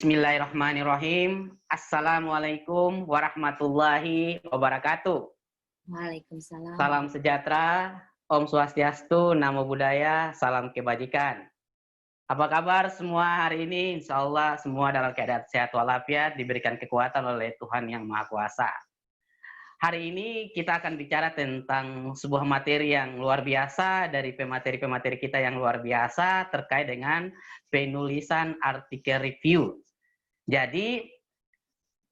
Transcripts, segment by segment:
Bismillahirrahmanirrahim. Assalamualaikum warahmatullahi wabarakatuh. Waalaikumsalam. Salam sejahtera, Om Swastiastu, Namo Buddhaya, salam kebajikan. Apa kabar semua hari ini? Insya Allah semua dalam keadaan sehat walafiat, diberikan kekuatan oleh Tuhan Yang Maha Kuasa. Hari ini kita akan bicara tentang sebuah materi yang luar biasa dari pemateri-pemateri kita yang luar biasa terkait dengan penulisan artikel review. Jadi,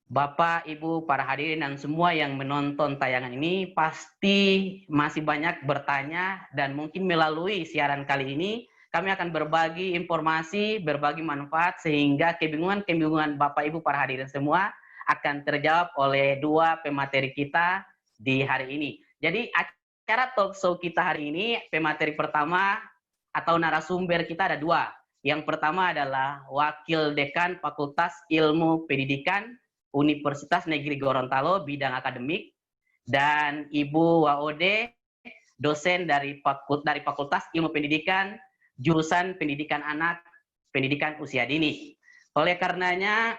Bapak, Ibu, para hadirin dan semua yang menonton tayangan ini pasti masih banyak bertanya dan mungkin melalui siaran kali ini kami akan berbagi informasi, berbagi manfaat sehingga kebingungan-kebingungan Bapak, Ibu, para hadirin semua akan terjawab oleh dua pemateri kita di hari ini. Jadi acara talk show kita hari ini, pemateri pertama atau narasumber kita ada dua. Yang pertama adalah Wakil Dekan Fakultas Ilmu Pendidikan Universitas Negeri Gorontalo bidang akademik, dan Ibu Waode, dosen dari Fakultas Ilmu Pendidikan jurusan Pendidikan Anak, Pendidikan Usia Dini. Oleh karenanya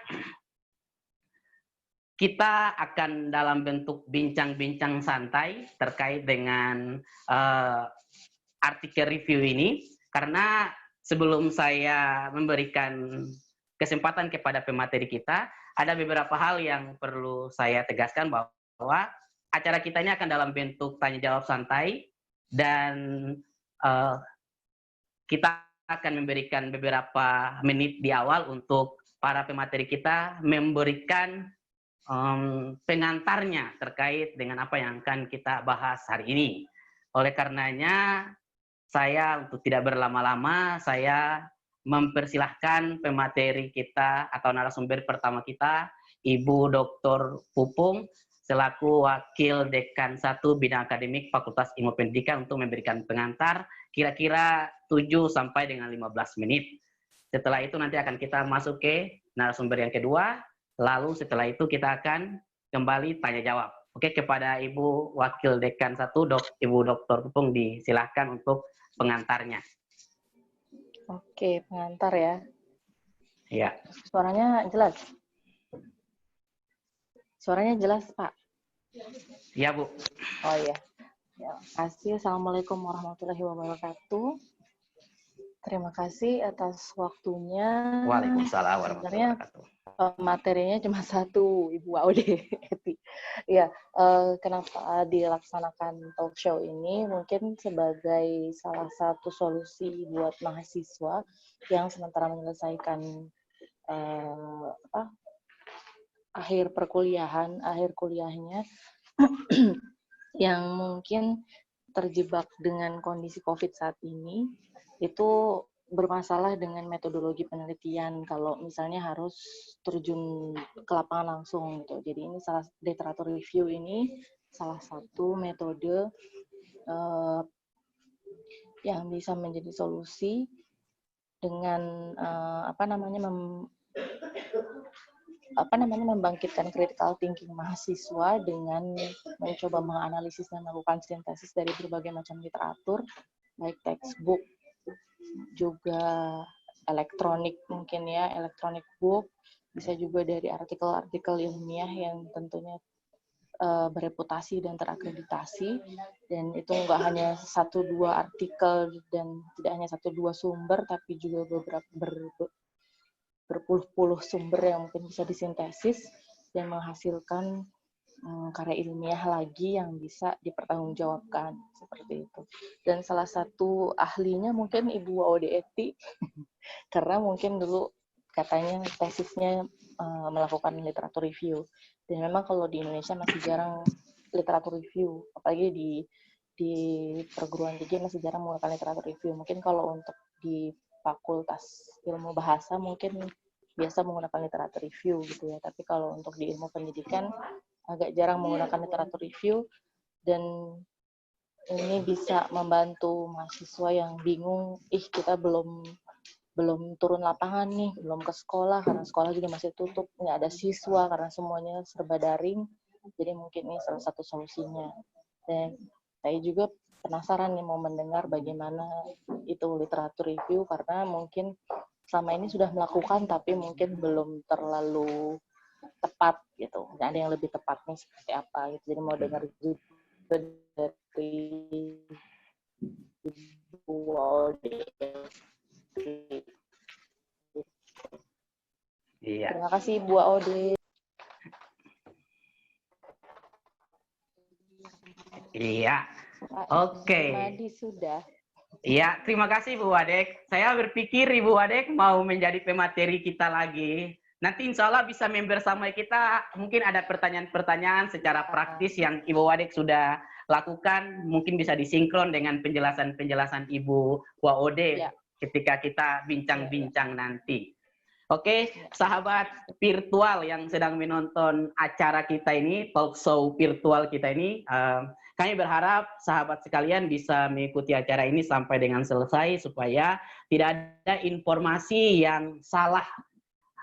kita akan dalam bentuk bincang-bincang santai terkait dengan artikel review ini, karena sebelum saya memberikan kesempatan kepada pemateri kita, ada beberapa hal yang perlu saya tegaskan bahwa acara kita ini akan dalam bentuk tanya-jawab santai, dan kita akan memberikan beberapa menit di awal untuk para pemateri kita memberikan pengantarnya terkait dengan apa yang akan kita bahas hari ini. Oleh karenanya, saya untuk tidak berlama-lama, saya mempersilahkan pemateri kita atau narasumber pertama kita, Ibu Dr. Pupung, selaku Wakil Dekan 1 Bidang Akademik Fakultas Ilmu Pendidikan untuk memberikan pengantar kira-kira 7 sampai dengan 15 menit. Setelah itu nanti akan kita masuk ke narasumber yang kedua. Lalu setelah itu kita akan kembali tanya jawab. Oke, kepada Ibu Wakil Dekan 1, Ibu Dr. Pupung, disilahkan untuk pengantarnya. Oke, pengantar ya. Iya. Suaranya jelas? Suaranya jelas, Pak? Iya, Bu. Oh iya. Ya, kasih. Assalamualaikum warahmatullahi wabarakatuh. Terima kasih atas waktunya. Waalaikumsalam warahmatullahi wabarakatuh. Materinya cuma satu, Ibu Aude. Ya, kenapa dilaksanakan talk show ini? Mungkin sebagai salah satu solusi buat mahasiswa yang sementara menyelesaikan akhir kuliahnya, yang mungkin terjebak dengan kondisi COVID saat ini, itu bermasalah dengan metodologi penelitian kalau misalnya harus terjun ke lapangan langsung gitu. Jadi ini literatur review ini salah satu metode yang bisa menjadi solusi dengan membangkitkan critical thinking mahasiswa dengan mencoba menganalisis dan melakukan sintesis dari berbagai macam literatur, baik textbook, juga elektronik mungkin ya, electronic book, bisa juga dari artikel-artikel ilmiah yang tentunya bereputasi dan terakreditasi, dan itu nggak hanya 1-2 artikel dan tidak hanya 1-2 sumber, tapi juga berpuluh-puluh sumber yang mungkin bisa disintesis dan menghasilkan karya ilmiah lagi yang bisa dipertanggungjawabkan, seperti itu. Dan salah satu ahlinya mungkin Ibu Waode Eti, karena mungkin dulu katanya tesisnya melakukan literatur review. Dan memang kalau di Indonesia masih jarang literatur review, apalagi di perguruan tinggi masih jarang menggunakan literatur review. Mungkin kalau untuk di Fakultas Ilmu Bahasa mungkin biasa menggunakan literatur review gitu ya. Tapi kalau untuk di ilmu pendidikan agak jarang menggunakan literatur review, dan ini bisa membantu mahasiswa yang bingung, kita belum turun lapangan nih, belum ke sekolah karena sekolah juga masih tutup, nggak ada siswa karena semuanya serba daring. Jadi mungkin ini salah satu solusinya. Dan saya juga penasaran nih mau mendengar bagaimana itu literatur review, karena mungkin selama ini sudah melakukan tapi mungkin belum terlalu tepat gitu. Ada yang lebih tepatnya seperti apa gitu. Jadi mau dengar juga dari Ibu Ode. Iya. Terima kasih Bu Ode. Iya. Pak Oke. Jumadi sudah. Iya, terima kasih Bu Wadek. Saya berpikir Ibu Wadek mau menjadi pemateri kita lagi. Nanti insya Allah bisa membersamai kita. Mungkin ada pertanyaan-pertanyaan secara praktis yang Ibu Wadek sudah lakukan. Mungkin bisa disinkron dengan penjelasan-penjelasan Ibu Waode Ya. ketika kita bincang-bincang nanti. Oke, sahabat virtual yang sedang menonton acara kita ini, talk show virtual kita ini, kami berharap sahabat sekalian bisa mengikuti acara ini sampai dengan selesai supaya tidak ada informasi yang salah.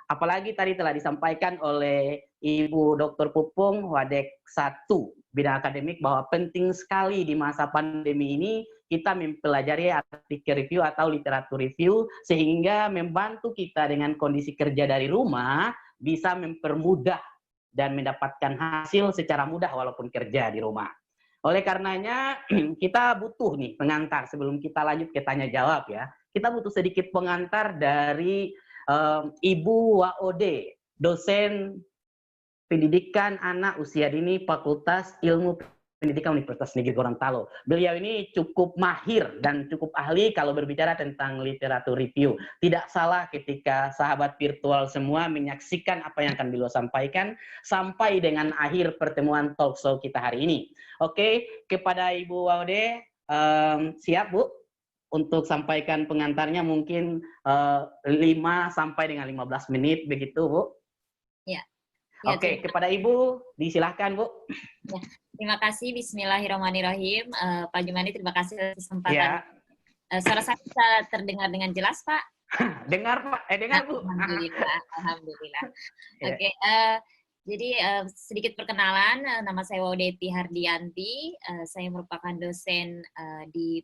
Apalagi tadi telah disampaikan oleh Ibu Dr. Pupung Wadek 1 bidang akademik bahwa penting sekali di masa pandemi ini kita mempelajari artikel review atau literatur review sehingga membantu kita dengan kondisi kerja dari rumah bisa mempermudah dan mendapatkan hasil secara mudah walaupun kerja di rumah. Oleh karenanya kita butuh nih pengantar sebelum kita lanjut ke tanya jawab ya. Kita butuh sedikit pengantar dari Ibu Waode, dosen pendidikan anak usia dini Fakultas Ilmu Pendidikan Universitas Negeri Gorontalo. Beliau ini cukup mahir dan cukup ahli kalau berbicara tentang literatur review. Tidak salah ketika sahabat virtual semua menyaksikan apa yang akan beliau sampaikan sampai dengan akhir pertemuan talk show kita hari ini. Oke, kepada Ibu Waode, siap Bu? Untuk sampaikan pengantarnya mungkin 5 sampai dengan 15 menit begitu Bu. Ya. Oke, kepada Ibu disilahkan Bu. Ya, terima kasih. Bismillahirrahmanirrahim. Pak Jumadi, terima kasih atas kesempatan. Ya. Suara saya bisa terdengar dengan jelas Pak? Dengar Pak, dengar Bu. Alhamdulillah, alhamdulillah. Oke, jadi sedikit perkenalan. Nama saya Waudeti Hardianti. Saya merupakan dosen di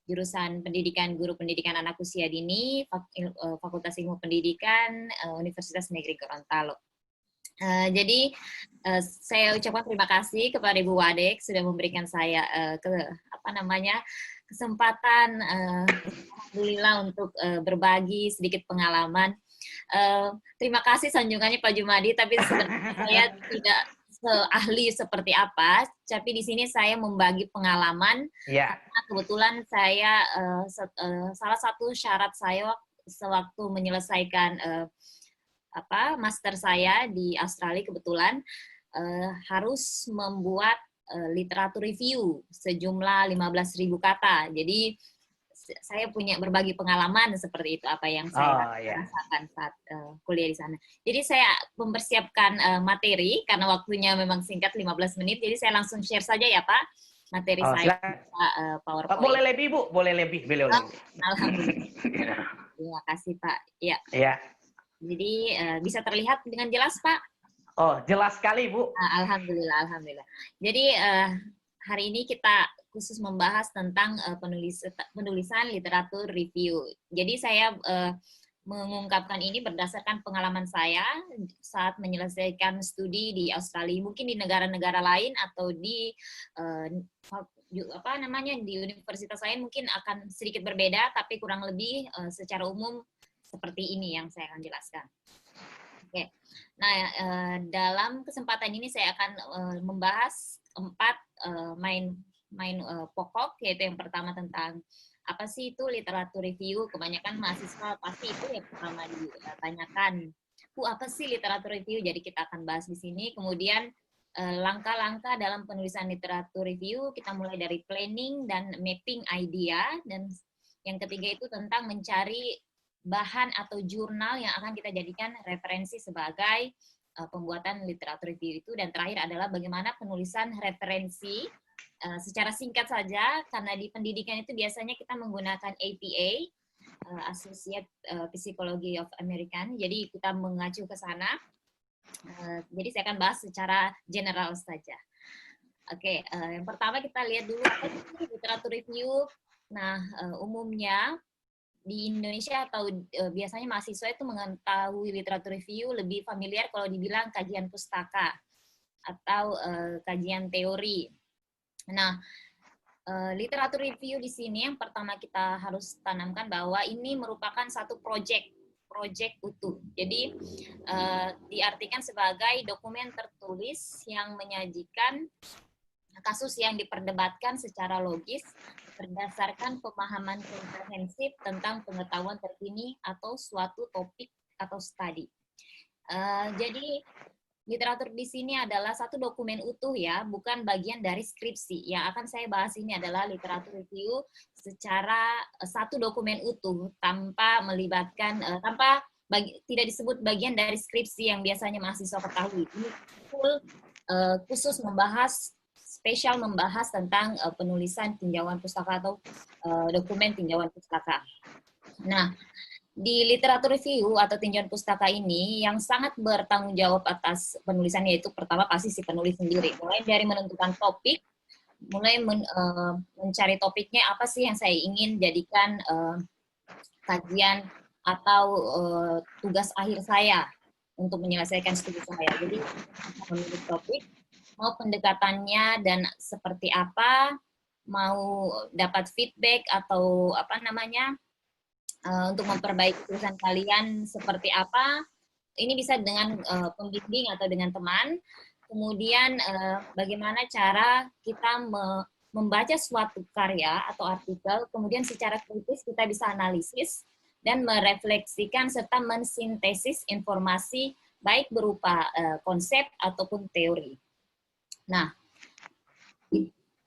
jurusan pendidikan guru pendidikan anak usia dini, Fakultas Ilmu Pendidikan, Universitas Negeri Gorontalo. Jadi saya ucapkan terima kasih kepada Ibu Wadek sudah memberikan saya kesempatan, alhamdulillah untuk berbagi sedikit pengalaman. Terima kasih sanjungannya Pak Jumadi, tapi sebenarnya saya tidak ahli seperti apa, tapi di sini saya membagi pengalaman. Karena kebetulan saya salah satu syarat saya sewaktu menyelesaikan master saya di Australia kebetulan harus membuat literatur review sejumlah 15.000 kata. Jadi saya punya berbagi pengalaman seperti itu apa yang saya rasakan saat kuliah di sana. Jadi saya mempersiapkan materi karena waktunya memang singkat 15 menit. Jadi saya langsung share saja ya Pak materi saya PowerPoint. Boleh lebih Bu, boleh lebih, beliau lebih. Alhamdulillah. Terima kasih Pak. Ya. Iya. Jadi bisa terlihat dengan jelas Pak? Oh, jelas sekali Bu. Alhamdulillah, alhamdulillah. Jadi hari ini kita khusus membahas tentang penulisan literatur review. Jadi saya mengungkapkan ini berdasarkan pengalaman saya saat menyelesaikan studi di Australia, mungkin di negara-negara lain atau di di universitas lain mungkin akan sedikit berbeda, tapi kurang lebih secara umum seperti ini yang saya akan jelaskan. Oke. Nah, dalam kesempatan ini saya akan membahas 4 pokok, yaitu yang pertama tentang apa sih itu literatur review. Kebanyakan mahasiswa pasti itu yang pertama ditanyakan, apa sih literatur review? Jadi kita akan bahas di sini. Kemudian langkah-langkah dalam penulisan literatur review, kita mulai dari planning dan mapping idea, dan yang ketiga itu tentang mencari bahan atau jurnal yang akan kita jadikan referensi sebagai pembuatan literatur review itu, dan terakhir adalah bagaimana penulisan referensi. Secara singkat saja, karena di pendidikan itu biasanya kita menggunakan APA, Associate Psychology of American, jadi kita mengacu ke sana. Jadi saya akan bahas secara general saja. Oke, yang pertama kita lihat dulu apa itu literatur review. Nah, umumnya di Indonesia atau biasanya mahasiswa itu mengetahui literatur review lebih familiar kalau dibilang kajian pustaka atau kajian teori. Nah, literatur review di sini yang pertama kita harus tanamkan bahwa ini merupakan satu proyek utuh. Jadi diartikan sebagai dokumen tertulis yang menyajikan kasus yang diperdebatkan secara logis berdasarkan pemahaman komprehensif tentang pengetahuan terkini atau suatu topik atau studi. Jadi literatur di sini adalah satu dokumen utuh ya, bukan bagian dari skripsi. Yang akan saya bahas ini adalah literatur review secara satu dokumen utuh tanpa melibatkan tidak disebut bagian dari skripsi yang biasanya mahasiswa ketahui. Ini full khusus spesial membahas tentang penulisan tinjauan pustaka atau dokumen tinjauan pustaka. Nah, di literatur review atau tinjauan pustaka ini yang sangat bertanggung jawab atas penulisannya yaitu pertama pasti si penulis sendiri. Mulai dari menentukan topik, mulai mencari topiknya apa sih yang saya ingin jadikan kajian atau tugas akhir saya untuk menyelesaikan studi saya. Jadi memilih topik, mau pendekatannya dan seperti apa, mau dapat feedback atau apa namanya untuk memperbaiki tulisan kalian seperti apa, ini bisa dengan pembimbing atau dengan teman. Kemudian bagaimana cara kita membaca suatu karya atau artikel, kemudian secara kritis kita bisa analisis dan merefleksikan serta mensintesis informasi baik berupa konsep ataupun teori. Nah,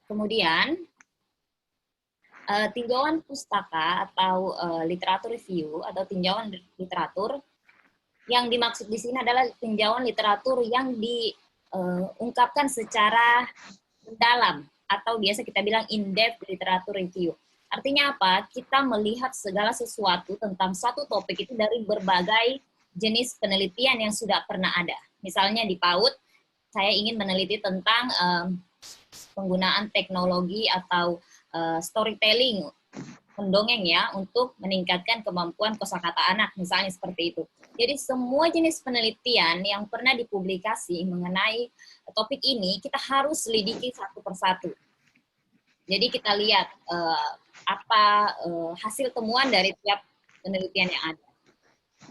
kemudian tinjauan pustaka atau literatur review atau tinjauan literatur yang dimaksud di sini adalah tinjauan literatur yang diungkapkan secara mendalam atau biasa kita bilang in-depth literatur review. Artinya apa? Kita melihat segala sesuatu tentang satu topik itu dari berbagai jenis penelitian yang sudah pernah ada. Misalnya di PAUD, saya ingin meneliti tentang penggunaan teknologi atau storytelling, mendongeng ya, untuk meningkatkan kemampuan kosakata anak, misalnya seperti itu. Jadi semua jenis penelitian yang pernah dipublikasi mengenai topik ini, kita harus selidiki satu persatu. Jadi kita lihat apa hasil temuan dari tiap penelitian yang ada.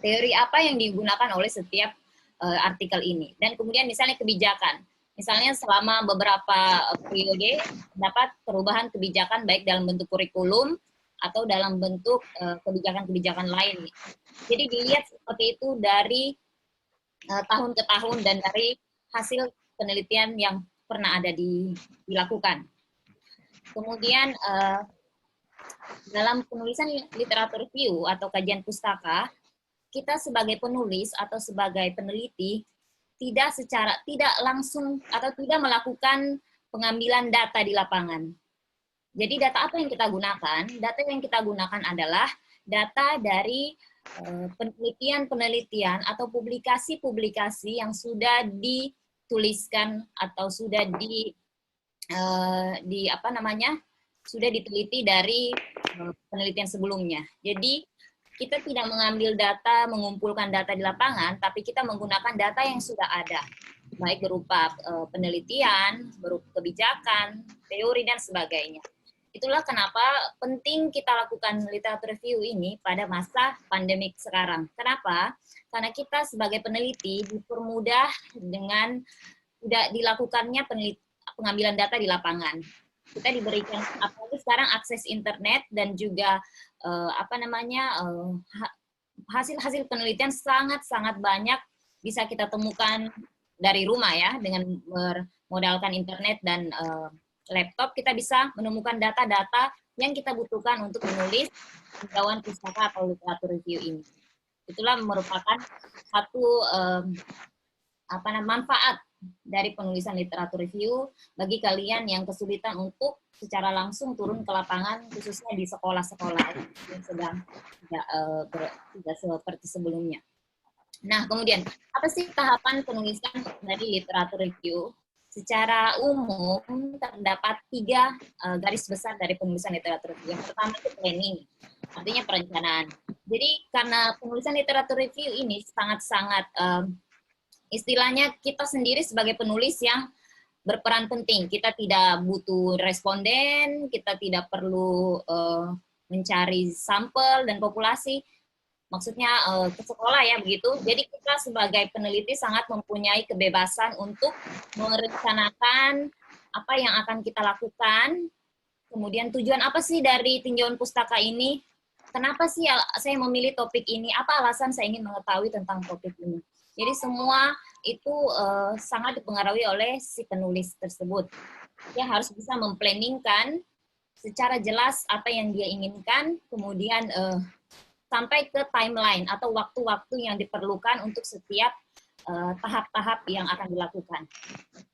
Teori apa yang digunakan oleh setiap artikel ini. Dan kemudian misalnya kebijakan. Misalnya selama beberapa periode dapat perubahan kebijakan baik dalam bentuk kurikulum atau dalam bentuk kebijakan-kebijakan lain. Jadi dilihat seperti itu dari tahun ke tahun dan dari hasil penelitian yang pernah ada dilakukan. Kemudian dalam penulisan literatur review atau kajian pustaka, kita sebagai penulis atau sebagai peneliti tidak langsung atau tidak melakukan pengambilan data di lapangan. Jadi data apa yang kita gunakan? Data yang kita gunakan adalah data dari penelitian-penelitian atau publikasi-publikasi yang sudah dituliskan atau sudah sudah diteliti dari penelitian sebelumnya. Jadi kita tidak mengambil data, mengumpulkan data di lapangan, tapi kita menggunakan data yang sudah ada, baik berupa penelitian, berupa kebijakan, teori, dan sebagainya. Itulah kenapa penting kita lakukan literatur review ini pada masa pandemik sekarang. Kenapa? Karena kita sebagai peneliti dipermudah dengan tidak dilakukannya pengambilan data di lapangan. Kita diberikan, apalagi sekarang akses internet dan juga hasil-hasil penelitian sangat-sangat banyak bisa kita temukan dari rumah ya, dengan bermodalkan internet dan laptop kita bisa menemukan data-data yang kita butuhkan untuk menulis tinjauan pustaka atau literatur review ini. Itulah merupakan satu manfaat dari penulisan literatur review bagi kalian yang kesulitan untuk secara langsung turun ke lapangan, khususnya di sekolah-sekolah yang sedang tidak seperti sebelumnya. Nah, kemudian apa sih tahapan penulisan dari literatur review? secara umum terdapat 3 garis besar dari penulisan literatur review. Yang pertama itu planning, artinya perencanaan. Jadi karena penulisan literatur review ini sangat-sangat istilahnya kita sendiri sebagai penulis yang berperan penting. Kita tidak butuh responden, kita tidak perlu mencari sampel dan populasi, maksudnya ke sekolah ya begitu. Jadi kita sebagai peneliti sangat mempunyai kebebasan untuk merencanakan apa yang akan kita lakukan, kemudian tujuan apa sih dari tinjauan pustaka ini, kenapa sih saya memilih topik ini, apa alasan saya ingin mengetahui tentang topik ini. Jadi semua itu sangat dipengaruhi oleh si penulis tersebut. Dia harus bisa memplanningkan secara jelas apa yang dia inginkan, kemudian sampai ke timeline atau waktu-waktu yang diperlukan untuk setiap tahap-tahap yang akan dilakukan.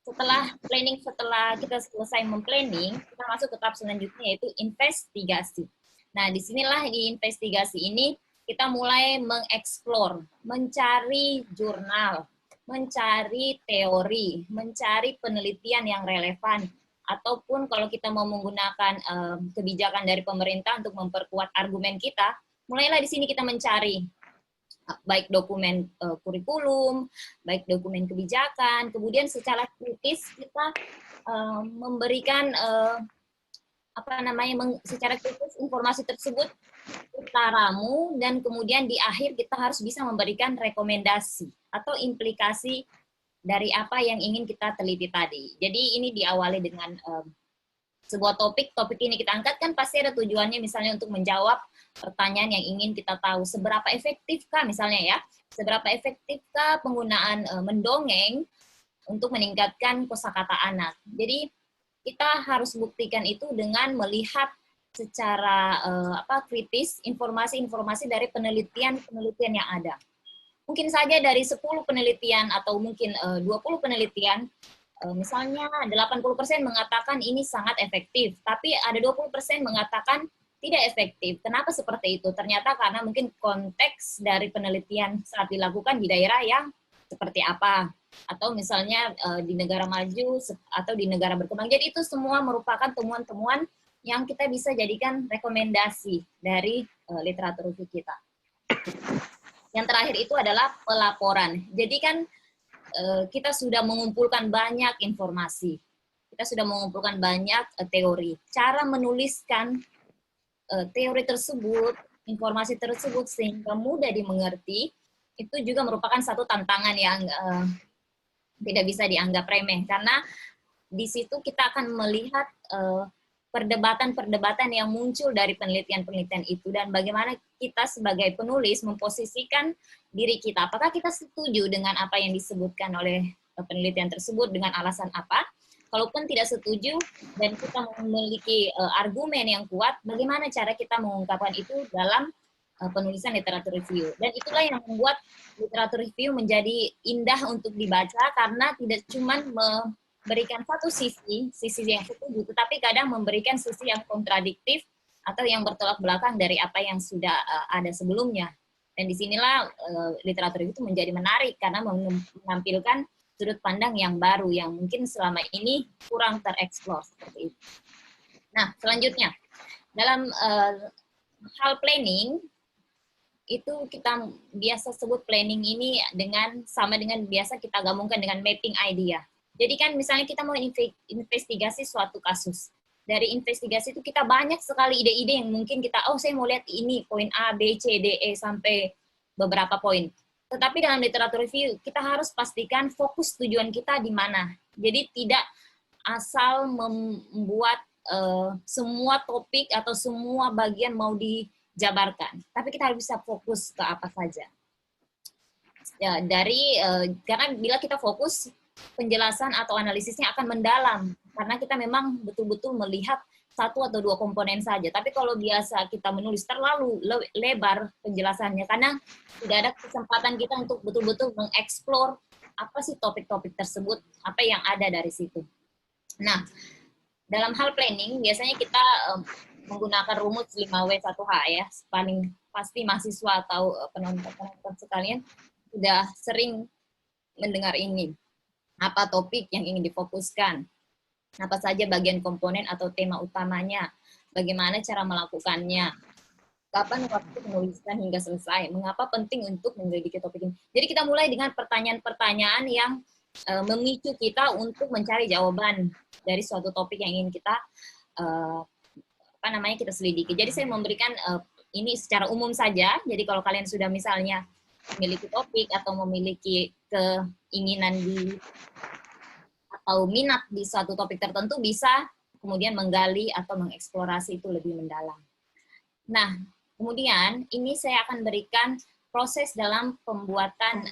Setelah planning, setelah kita selesai memplanning, kita masuk ke tahap selanjutnya yaitu investigasi. Nah, disinilah di investigasi ini kita mulai mengeksplor, mencari jurnal, mencari teori, mencari penelitian yang relevan, ataupun kalau kita mau menggunakan kebijakan dari pemerintah untuk memperkuat argumen kita, mulailah di sini kita mencari baik dokumen kurikulum, baik dokumen kebijakan, kemudian secara kritis kita memberikan secara kritis informasi tersebut kita ramu, dan kemudian di akhir kita harus bisa memberikan rekomendasi atau implikasi dari apa yang ingin kita teliti tadi. Jadi ini diawali dengan sebuah topik ini kita angkat kan pasti ada tujuannya, misalnya untuk menjawab pertanyaan yang ingin kita tahu, seberapa efektifkah misalnya ya, seberapa efektifkah penggunaan mendongeng untuk meningkatkan kosakata anak. Jadi kita harus buktikan itu dengan melihat secara kritis informasi-informasi dari penelitian yang ada. Mungkin saja dari 10 penelitian atau mungkin 20 penelitian, misalnya 80% mengatakan ini sangat efektif, tapi ada 20% mengatakan tidak efektif. Kenapa seperti itu? Ternyata karena mungkin konteks dari penelitian saat dilakukan di daerah yang seperti apa, atau misalnya di negara maju atau di negara berkembang. Jadi itu semua merupakan temuan-temuan yang kita bisa jadikan rekomendasi dari literatur review kita. Yang terakhir itu adalah pelaporan. Jadi kan kita sudah mengumpulkan banyak informasi, kita sudah mengumpulkan banyak teori. Cara menuliskan teori tersebut, informasi tersebut sehingga mudah dimengerti, itu juga merupakan satu tantangan yang tidak bisa dianggap remeh, karena di situ kita akan melihat perdebatan-perdebatan yang muncul dari penelitian-penelitian itu, dan bagaimana kita sebagai penulis memposisikan diri kita. Apakah kita setuju dengan apa yang disebutkan oleh penelitian tersebut, dengan alasan apa? Kalaupun tidak setuju dan kita memiliki argumen yang kuat, bagaimana cara kita mengungkapkan itu dalam penulisan literatur review. Dan itulah yang membuat literatur review menjadi indah untuk dibaca, karena tidak cuma memberikan satu sisi yang setuju, tetapi kadang memberikan sisi yang kontradiktif atau yang bertolak belakang dari apa yang sudah ada sebelumnya. Dan disinilah literatur review itu menjadi menarik, karena menampilkan sudut pandang yang baru yang mungkin selama ini kurang tereksplor seperti itu. Nah, selanjutnya dalam hal planning itu kita biasa sebut planning ini sama dengan biasa kita gabungkan dengan mapping idea. Jadi kan misalnya kita mau investigasi suatu kasus. Dari investigasi itu kita banyak sekali ide-ide yang mungkin saya mau lihat ini poin A, B, C, D, E sampai beberapa poin. Tetapi dalam literatur review kita harus pastikan fokus tujuan kita di mana. Jadi tidak asal membuat semua topik atau semua bagian mau dijabarkan, tapi kita harus bisa fokus ke apa saja. Ya, karena bila kita fokus, penjelasan atau analisisnya akan mendalam, karena kita memang betul-betul melihat satu atau dua komponen saja. Tapi kalau biasa kita menulis terlalu lebar penjelasannya, karena tidak ada kesempatan kita untuk betul-betul mengeksplor apa sih topik-topik tersebut, apa yang ada dari situ. Nah, dalam hal planning, biasanya kita menggunakan rumus 5W1H ya, paling pasti mahasiswa atau penonton sekalian sudah sering mendengar ini. apa topik yang ingin difokuskan, apa saja bagian komponen atau tema utamanya, bagaimana cara melakukannya, kapan waktu penulisan hingga selesai, mengapa penting untuk menyelidiki topik ini. Jadi kita mulai dengan pertanyaan-pertanyaan yang memicu kita untuk mencari jawaban dari suatu topik yang ingin kita kita selidiki. Jadi saya memberikan ini secara umum saja. Jadi kalau kalian sudah misalnya memiliki topik atau memiliki keinginan atau minat di suatu topik tertentu, bisa kemudian menggali atau mengeksplorasi itu lebih mendalam. Nah, kemudian ini saya akan berikan proses dalam pembuatan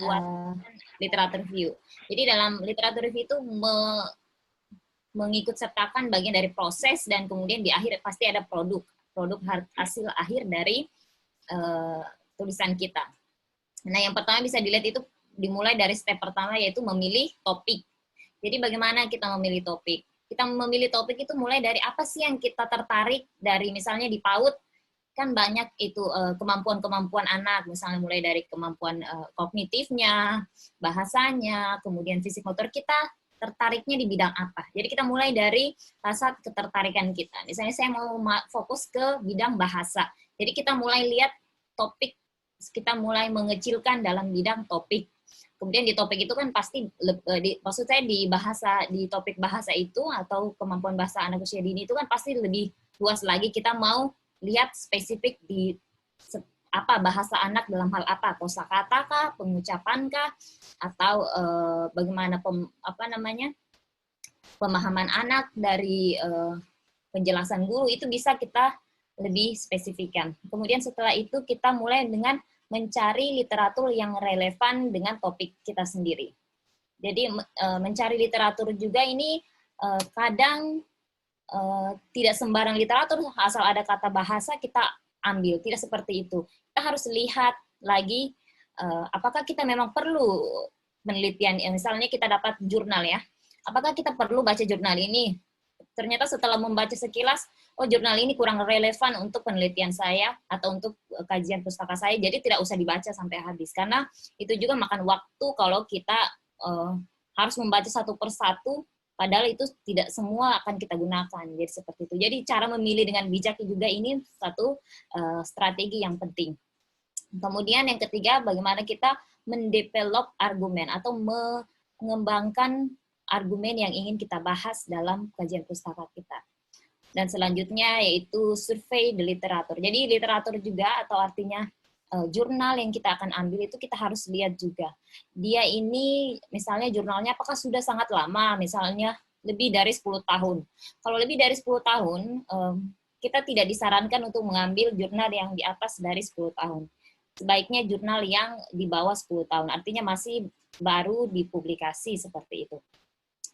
literatur review. Jadi dalam literatur review itu mengikut sertakan bagian dari proses, dan kemudian di akhir pasti ada produk hasil akhir dari tulisan kita. Nah, yang pertama bisa dilihat itu dimulai dari step pertama, yaitu memilih topik. Jadi bagaimana kita memilih topik? Kita memilih topik itu mulai dari apa sih yang kita tertarik dari, misalnya di PAUD kan banyak itu kemampuan-kemampuan anak, misalnya mulai dari kemampuan kognitifnya, bahasanya, kemudian fisik motor, kita tertariknya di bidang apa. Jadi kita mulai dari rasa ketertarikan kita. Misalnya saya mau fokus ke bidang bahasa. Jadi kita mulai lihat topik, kita mulai mengecilkan dalam bidang topik. Kemudian di topik itu kan pasti, maksud saya di topik bahasa itu atau kemampuan bahasa anak usia dini itu kan pasti lebih luas lagi. Kita mau lihat spesifik di apa bahasa anak dalam hal apa, kosakata kah, pengucapan kah, atau bagaimana pemahaman anak dari penjelasan guru, itu bisa kita lebih spesifikkan. Kemudian setelah itu kita mulai dengan mencari literatur yang relevan dengan topik kita sendiri. Jadi mencari literatur juga ini kadang tidak sembarang literatur, asal ada kata bahasa kita ambil, tidak seperti itu. Kita harus lihat lagi apakah kita memang perlu penelitian, misalnya kita dapat jurnal ya, apakah kita perlu baca jurnal ini? Ternyata setelah membaca sekilas, oh jurnal ini kurang relevan untuk penelitian saya atau untuk kajian pustaka saya, jadi tidak usah dibaca sampai habis, karena itu juga makan waktu kalau kita harus membaca satu persatu, padahal itu tidak semua akan kita gunakan. Jadi seperti itu. Jadi cara memilih dengan bijak juga ini satu strategi yang penting. Kemudian yang ketiga, bagaimana kita mendevelop argumen atau mengembangkan argumen yang ingin kita bahas dalam kajian pustaka kita. Dan selanjutnya yaitu survei the literatur. Jadi literatur juga, atau artinya jurnal yang kita akan ambil itu kita harus lihat juga. Dia ini misalnya jurnalnya apakah sudah sangat lama, misalnya lebih dari 10 tahun. Kalau lebih dari 10 tahun, kita tidak disarankan untuk mengambil jurnal yang di atas dari 10 tahun. Sebaiknya jurnal yang di bawah 10 tahun, artinya masih baru dipublikasi seperti itu.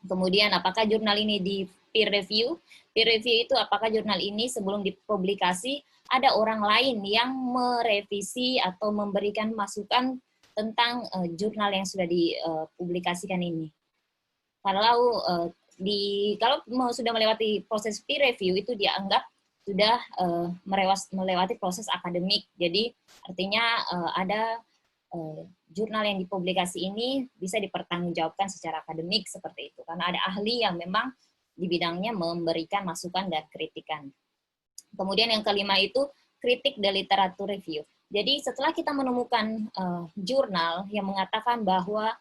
Kemudian apakah jurnal ini di peer review? Peer review itu apakah jurnal ini sebelum dipublikasi ada orang lain yang merevisi atau memberikan masukan tentang jurnal yang sudah dipublikasikan ini. Kalau sudah melewati proses peer review, itu dianggap sudah melewati proses akademik. Jadi artinya ada jurnal yang dipublikasi ini bisa dipertanggungjawabkan secara akademik seperti itu, karena ada ahli yang memang di bidangnya memberikan masukan dan kritikan. Kemudian yang kelima itu kritik the literature review. Jadi setelah kita menemukan jurnal yang mengatakan bahwa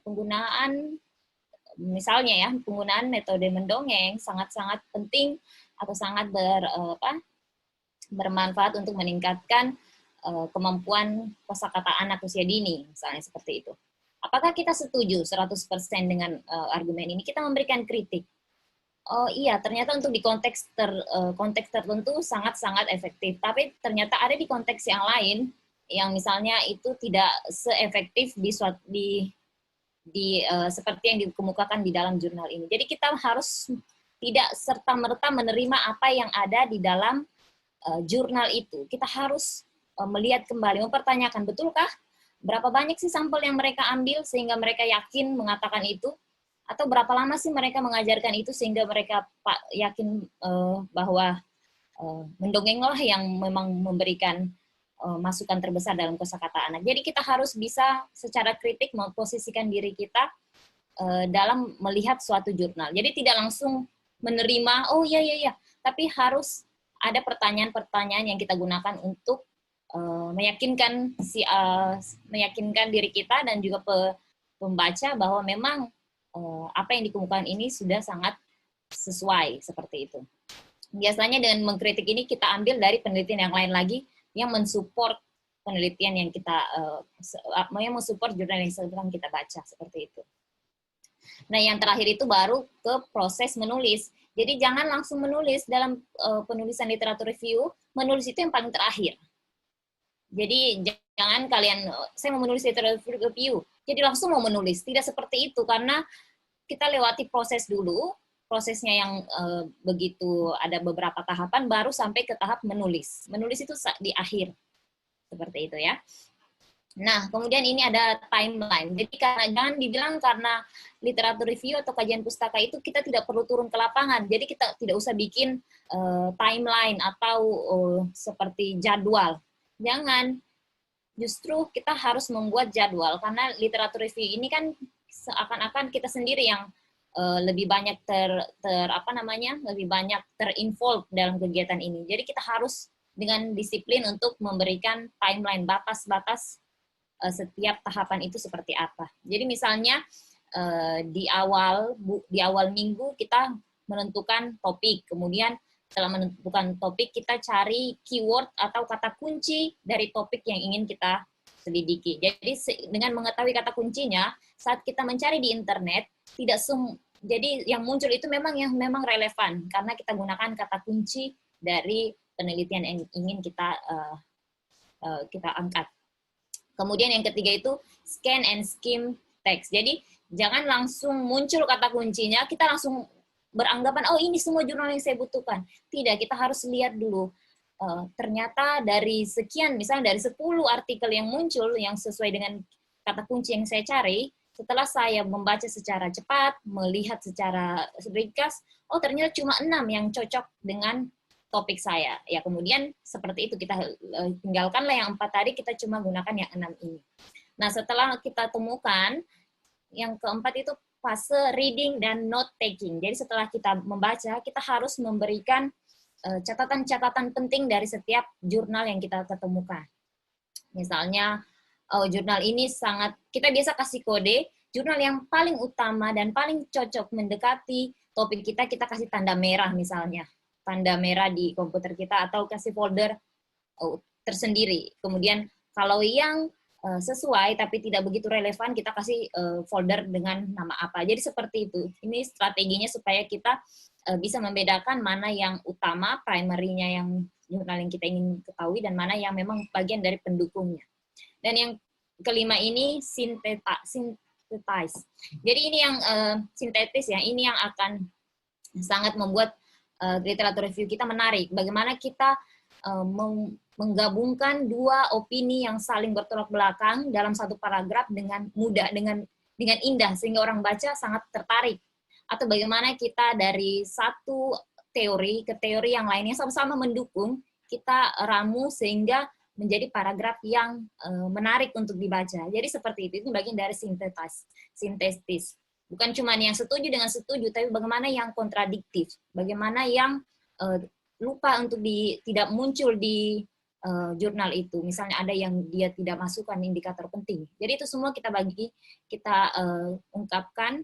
penggunaan, misalnya ya, penggunaan metode mendongeng sangat-sangat penting atau sangat bermanfaat untuk meningkatkan kemampuan kosakata anak usia dini, misalnya seperti itu. Apakah kita setuju 100% dengan argumen ini? Kita memberikan kritik. Oh iya, ternyata untuk di konteks tertentu sangat-sangat efektif. Tapi ternyata ada di konteks yang lain, yang misalnya itu tidak seefektif seperti yang dikemukakan di dalam jurnal ini. Jadi kita harus tidak serta-merta menerima apa yang ada di dalam jurnal itu. Kita harus melihat kembali, mempertanyakan, betulkah? Berapa banyak sih sampel yang mereka ambil sehingga mereka yakin mengatakan itu? Atau berapa lama sih mereka mengajarkan itu sehingga mereka yakin bahwa mendongenglah yang memang memberikan masukan terbesar dalam kosakata anak. Jadi kita harus bisa secara kritik memposisikan diri kita dalam melihat suatu jurnal. Jadi tidak langsung menerima, oh iya, tapi harus ada pertanyaan-pertanyaan yang kita gunakan untuk meyakinkan meyakinkan diri kita dan juga pembaca bahwa memang apa yang dikemukakan ini sudah sangat sesuai, seperti itu. Biasanya dengan mengkritik ini kita ambil dari penelitian yang lain lagi yang mensupport penelitian yang kita yang mensupport jurnal yang sedang kita baca, seperti itu. Nah, yang terakhir itu baru ke proses menulis. Jadi jangan langsung menulis dalam penulisan literatur review, menulis itu yang paling terakhir. Jadi jangan kalian, saya mau menulis literatur review, jadi langsung mau menulis. Tidak seperti itu, karena kita lewati proses dulu, prosesnya yang begitu ada beberapa tahapan, baru sampai ke tahap menulis. Menulis itu di akhir, seperti itu ya. Nah, kemudian ini ada timeline. Jadi jangan dibilang karena literatur review atau kajian pustaka itu kita tidak perlu turun ke lapangan. Jadi kita tidak usah bikin timeline atau seperti jadwal. Jangan. Justru kita harus membuat jadwal karena literatur review ini kan seakan-akan kita sendiri yang lebih banyak lebih banyak terinvolve dalam kegiatan ini. Jadi kita harus dengan disiplin untuk memberikan timeline, batas-batas setiap tahapan itu seperti apa. Jadi misalnya di awal minggu kita menentukan topik, kemudian setelah menentukan topik kita cari keyword atau kata kunci dari topik yang ingin kita selidiki. Jadi dengan mengetahui kata kuncinya, saat kita mencari di internet, jadi yang muncul itu memang relevan karena kita gunakan kata kunci dari penelitian yang ingin kita angkat. Kemudian yang ketiga itu scan and skim text. Jadi jangan langsung muncul kata kuncinya, kita langsung beranggapan, oh ini semua jurnal yang saya butuhkan. Tidak, kita harus lihat dulu. Ternyata dari sekian, misalnya dari 10 artikel yang muncul, yang sesuai dengan kata kunci yang saya cari, setelah saya membaca secara cepat, melihat secara ringkas, oh ternyata cuma 6 yang cocok dengan topik saya. Ya kemudian seperti itu kita tinggalkanlah yang 4 tadi, kita cuma gunakan yang 6 ini. Nah setelah kita temukan, yang keempat itu fase reading dan note taking. Jadi setelah kita membaca, kita harus memberikan catatan-catatan penting dari setiap jurnal yang kita ketemukan. Misalnya, jurnal ini kita biasa kasih kode, jurnal yang paling utama dan paling cocok mendekati topik kita kasih tanda merah misalnya. Tanda merah di komputer kita atau kasih folder tersendiri. Kemudian kalau yang sesuai tapi tidak begitu relevan, kita kasih folder dengan nama apa. Jadi seperti itu. Ini strateginya supaya kita bisa membedakan mana yang utama, primary-nya yang jurnal yang kita ingin ketahui, dan mana yang memang bagian dari pendukungnya. Dan yang kelima ini synthesize. Jadi ini yang sintetis ya, ini yang akan sangat membuat literatur review kita menarik. Bagaimana kita menggabungkan dua opini yang saling bertolak belakang dalam satu paragraf dengan mudah, dengan indah, sehingga orang baca sangat tertarik. Atau bagaimana kita dari satu teori ke teori yang lainnya sama-sama mendukung, kita ramu sehingga menjadi paragraf yang menarik untuk dibaca. Jadi seperti itu bagian dari sintetis. Bukan cuma yang setuju dengan setuju, tapi bagaimana yang kontradiktif, bagaimana yang lupa untuk tidak muncul di jurnal itu. Misalnya ada yang dia tidak masukkan indikator penting. Jadi itu semua kita ungkapkan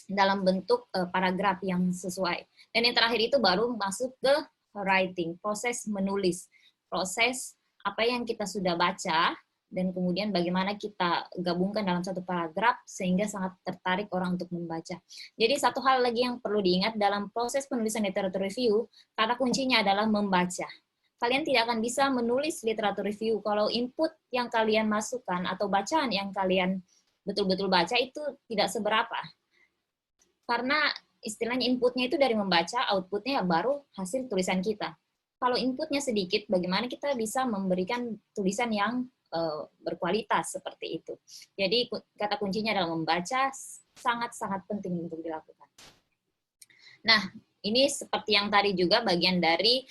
dalam bentuk paragraf yang sesuai. Dan yang terakhir itu baru masuk ke writing, proses menulis, proses apa yang kita sudah baca, dan kemudian bagaimana kita gabungkan dalam satu paragraf sehingga sangat tertarik orang untuk membaca. Jadi satu hal lagi yang perlu diingat dalam proses penulisan literatur review, kata kuncinya adalah membaca. Kalian tidak akan bisa menulis literatur review kalau input yang kalian masukkan atau bacaan yang kalian betul-betul baca itu tidak seberapa. Karena istilahnya inputnya itu dari membaca, outputnya baru hasil tulisan kita. Kalau inputnya sedikit, bagaimana kita bisa memberikan tulisan yang berkualitas seperti itu. Jadi kata kuncinya adalah membaca, sangat-sangat penting untuk dilakukan. Nah, ini seperti yang tadi juga bagian dari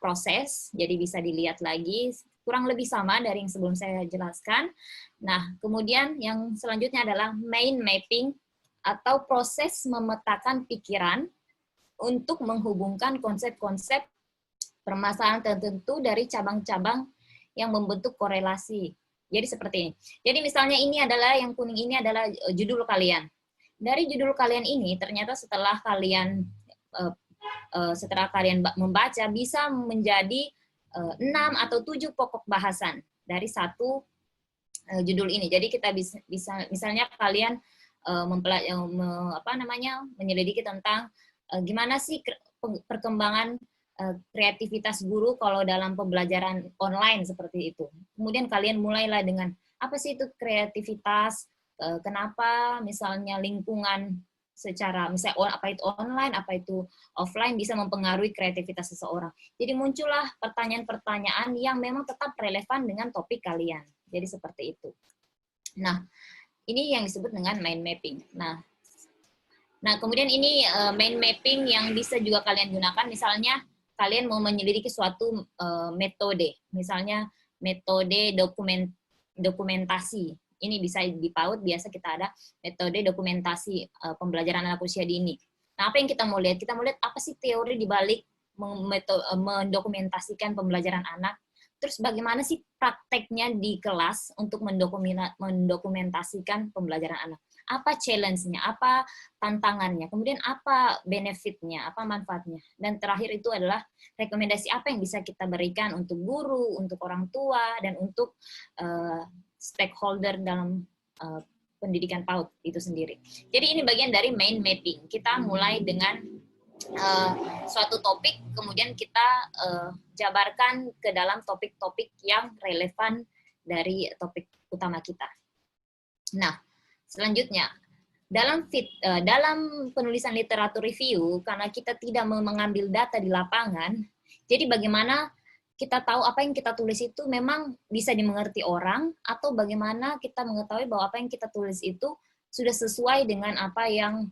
proses, jadi bisa dilihat lagi, kurang lebih sama dari yang sebelum saya jelaskan. Nah, kemudian yang selanjutnya adalah mind mapping atau proses memetakan pikiran untuk menghubungkan konsep-konsep permasalahan tertentu dari cabang-cabang yang membentuk korelasi. Jadi seperti ini. Jadi misalnya ini adalah, yang kuning ini adalah judul kalian. Dari judul kalian ini, ternyata setelah kalian membaca, bisa menjadi 6 atau 7 pokok bahasan dari satu judul ini. Jadi kita bisa misalnya kalian menyelidiki tentang gimana sih perkembangan kreativitas guru kalau dalam pembelajaran online seperti itu. Kemudian kalian mulailah dengan apa sih itu kreativitas, kenapa misalnya lingkungan secara misalnya apa itu online, apa itu offline bisa mempengaruhi kreativitas seseorang. Jadi muncullah pertanyaan-pertanyaan yang memang tetap relevan dengan topik kalian. Jadi seperti itu. Nah, ini yang disebut dengan mind mapping. Nah, kemudian ini mind mapping yang bisa juga kalian gunakan, misalnya kalian mau menyelidiki suatu metode, misalnya metode dokumentasi. Ini bisa di PAUD, biasa kita ada metode dokumentasi pembelajaran anak usia dini. Nah, apa yang kita mau lihat? Kita mau lihat apa sih teori di balik mendokumentasikan pembelajaran anak. Terus bagaimana sih prakteknya di kelas untuk mendokumentasikan pembelajaran anak? Apa challenge-nya, apa tantangannya, kemudian apa benefit-nya, apa manfaatnya. Dan terakhir itu adalah rekomendasi apa yang bisa kita berikan untuk guru, untuk orang tua, dan untuk stakeholder dalam pendidikan PAUD itu sendiri. Jadi ini bagian dari mind mapping. Kita mulai dengan suatu topik, kemudian kita jabarkan ke dalam topik-topik yang relevan dari topik utama kita. Nah, selanjutnya, dalam penulisan literatur review, karena kita tidak mengambil data di lapangan, jadi bagaimana kita tahu apa yang kita tulis itu memang bisa dimengerti orang, atau bagaimana kita mengetahui bahwa apa yang kita tulis itu sudah sesuai dengan apa yang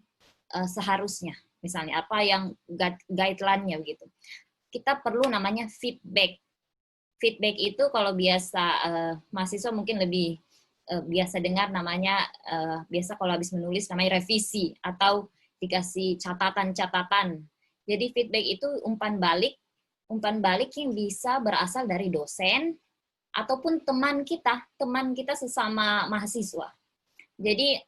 seharusnya. Misalnya apa yang guideline-nya begitu. Kita perlu namanya feedback. Feedback itu kalau biasa mahasiswa mungkin lebih biasa dengar namanya, biasa kalau habis menulis namanya revisi atau dikasih catatan-catatan. Jadi feedback itu umpan balik yang bisa berasal dari dosen ataupun teman kita sesama mahasiswa. Jadi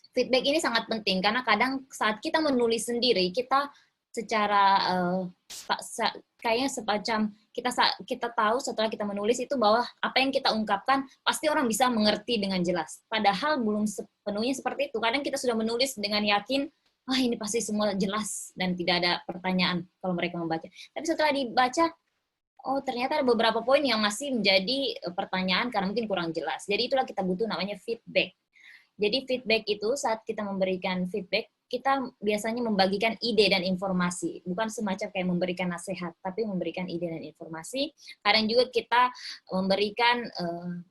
feedback ini sangat penting karena kadang saat kita menulis sendiri, kita secara kayaknya semacam kita tahu setelah kita menulis itu bahwa apa yang kita ungkapkan pasti orang bisa mengerti dengan jelas. Padahal belum sepenuhnya seperti itu. Kadang kita sudah menulis dengan yakin, wah ini pasti semua jelas dan tidak ada pertanyaan kalau mereka membaca. Tapi setelah dibaca, oh ternyata ada beberapa poin yang masih menjadi pertanyaan karena mungkin kurang jelas. Jadi itulah kita butuh namanya feedback. Jadi feedback itu saat kita memberikan feedback, kita biasanya membagikan ide dan informasi. Bukan semacam kayak memberikan nasihat, tapi memberikan ide dan informasi. Kadang juga kita memberikan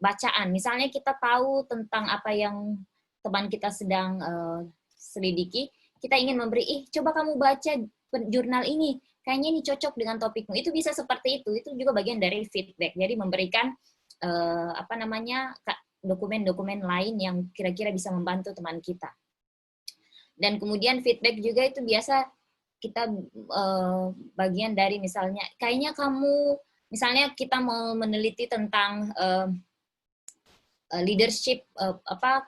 bacaan. Misalnya kita tahu tentang apa yang teman kita sedang selidiki, kita ingin memberi, coba kamu baca jurnal ini, kayaknya ini cocok dengan topikmu. Itu bisa seperti itu juga bagian dari feedback. Jadi memberikan dokumen-dokumen lain yang kira-kira bisa membantu teman kita. Dan kemudian feedback juga itu biasa kita bagian dari misalnya, kayaknya kamu, misalnya kita mau meneliti tentang leadership,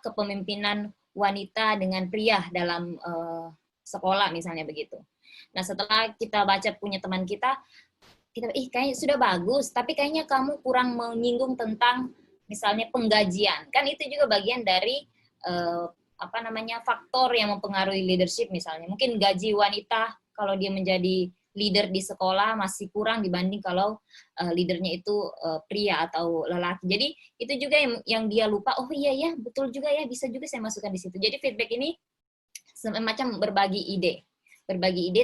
kepemimpinan wanita dengan pria dalam sekolah misalnya begitu. Nah setelah kita baca punya teman kita kayaknya sudah bagus, tapi kayaknya kamu kurang menyinggung tentang misalnya penggajian, kan itu juga bagian dari faktor yang mempengaruhi leadership misalnya. Mungkin gaji wanita kalau dia menjadi leader di sekolah masih kurang dibanding kalau leadernya itu pria atau lelaki. Jadi itu juga yang dia lupa. Oh iya ya, betul juga ya, bisa juga saya masukkan di situ. Jadi feedback ini semacam berbagi ide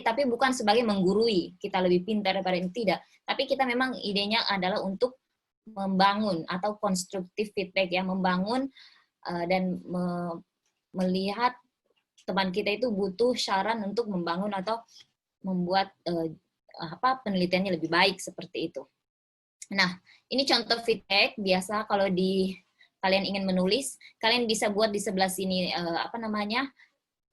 tapi bukan sebagai menggurui kita lebih pintar daripada ini, tidak. Tapi kita memang idenya adalah untuk membangun atau konstruktif feedback ya, membangun dan melihat teman kita itu butuh saran untuk membangun atau membuat penelitiannya lebih baik seperti itu. Nah, ini contoh feedback biasa kalau di kalian ingin menulis, kalian bisa buat di sebelah sini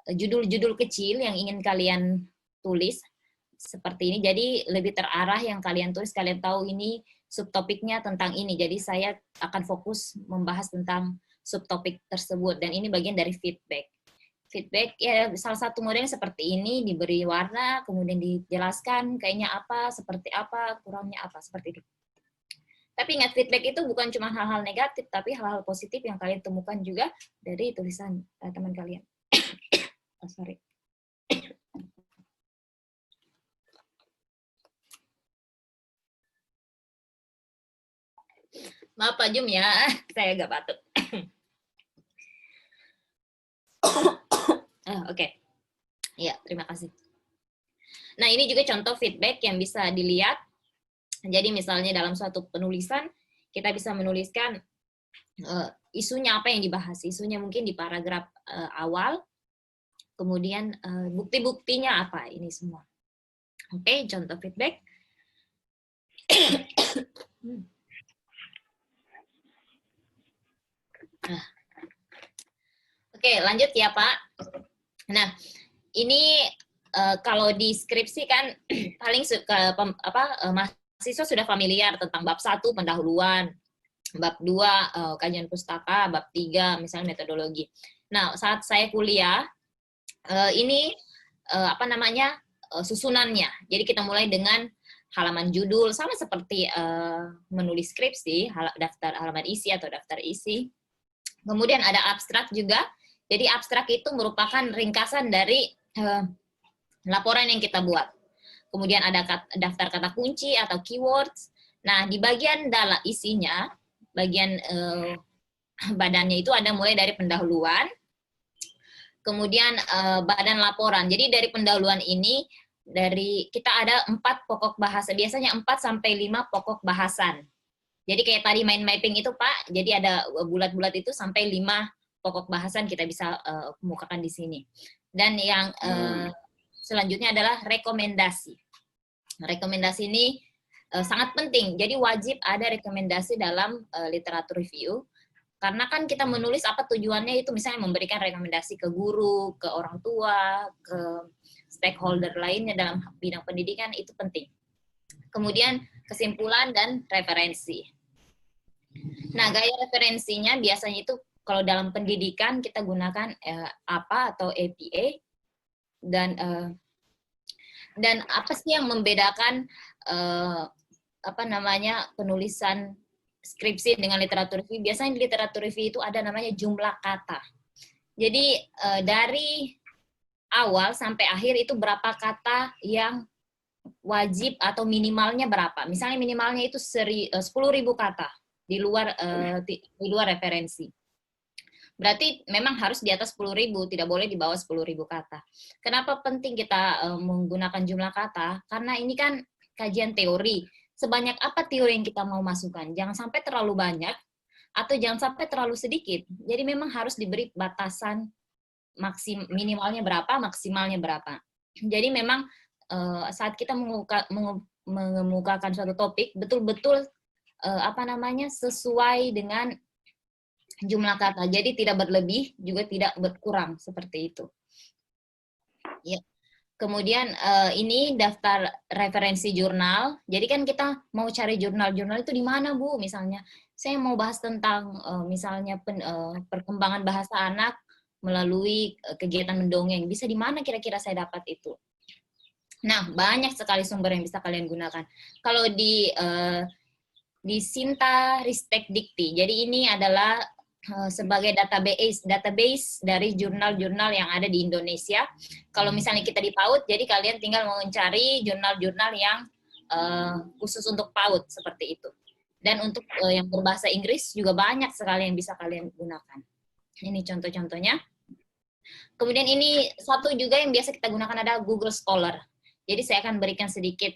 judul-judul kecil yang ingin kalian tulis seperti ini. Jadi lebih terarah yang kalian tulis, kalian tahu ini subtopiknya tentang ini. Jadi saya akan fokus membahas tentang subtopik tersebut, dan ini bagian dari feedback. Feedback ya salah satu modelnya seperti ini, diberi warna, kemudian dijelaskan kayaknya apa, seperti apa, kurangnya apa, seperti itu. Tapi ingat, feedback itu bukan cuma hal-hal negatif, tapi hal-hal positif yang kalian temukan juga dari tulisan teman kalian. Oh, sorry. Maaf Pak Jum ya, saya agak batuk. Oke. Ya, terima kasih. Nah, ini juga contoh feedback yang bisa dilihat. Jadi misalnya dalam suatu penulisan, kita bisa menuliskan isunya apa yang dibahas. Isunya mungkin di paragraf awal, kemudian bukti-buktinya apa, ini semua. Oke, contoh feedback. Oke, lanjut ya Pak. Nah, ini kalau di skripsi kan paling mahasiswa sudah familiar tentang bab 1 pendahuluan, bab 2 kajian pustaka, bab 3 misalnya metodologi. Nah, saat saya kuliah ini susunannya. Jadi kita mulai dengan halaman judul, sama seperti menulis skripsi, daftar halaman isi atau daftar isi. Kemudian ada abstrak juga. Jadi abstrak itu merupakan ringkasan dari laporan yang kita buat. Kemudian ada daftar kata kunci atau keywords. Nah, di bagian dalam isinya, bagian badannya itu ada mulai dari pendahuluan, kemudian badan laporan. Jadi dari pendahuluan ini, kita ada 4 pokok bahasa, biasanya 4 sampai 5 pokok bahasan. Jadi kayak tadi mind mapping itu Pak, jadi ada bulat-bulat itu sampai 5 pokok bahasan kita bisa kemukakan di sini. Dan yang selanjutnya adalah rekomendasi. Rekomendasi ini sangat penting, jadi wajib ada rekomendasi dalam literatur review. Karena kan kita menulis apa tujuannya itu, misalnya memberikan rekomendasi ke guru, ke orang tua, ke stakeholder lainnya dalam bidang pendidikan, itu penting. Kemudian kesimpulan dan referensi. Nah, gaya referensinya biasanya itu kalau dalam pendidikan kita gunakan APA atau APA, dan apa sih yang membedakan penulisan skripsi dengan literatur review? Biasanya di literatur review itu ada namanya jumlah kata. Jadi dari awal sampai akhir itu berapa kata yang wajib atau minimalnya berapa. Misalnya minimalnya itu 10.000 kata di luar referensi. Berarti memang harus di atas 10.000, tidak boleh di bawah 10.000 kata. Kenapa penting kita menggunakan jumlah kata? Karena ini kan kajian teori. Sebanyak apa teori yang kita mau masukkan? Jangan sampai terlalu banyak atau jangan sampai terlalu sedikit. Jadi memang harus diberi batasan minimalnya berapa, maksimalnya berapa. Jadi memang saat kita mengemukakan suatu topik, betul-betul sesuai dengan jumlah kata. Jadi tidak berlebih, juga tidak berkurang, seperti itu. Ya. Kemudian ini daftar referensi jurnal. Jadi kan kita mau cari jurnal-jurnal itu di mana, Bu? Misalnya, saya mau bahas tentang misalnya perkembangan bahasa anak melalui kegiatan mendongeng. Bisa di mana kira-kira saya dapat itu? Nah, banyak sekali sumber yang bisa kalian gunakan. Kalau di Sinta Ristek Dikti, jadi ini adalah sebagai database dari jurnal-jurnal yang ada di Indonesia. Kalau misalnya kita di PAUD, jadi kalian tinggal mencari jurnal-jurnal yang khusus untuk PAUD, seperti itu. Dan untuk yang berbahasa Inggris juga banyak sekali yang bisa kalian gunakan. Ini contoh-contohnya. Kemudian ini satu juga yang biasa kita gunakan adalah Google Scholar. Jadi saya akan berikan sedikit,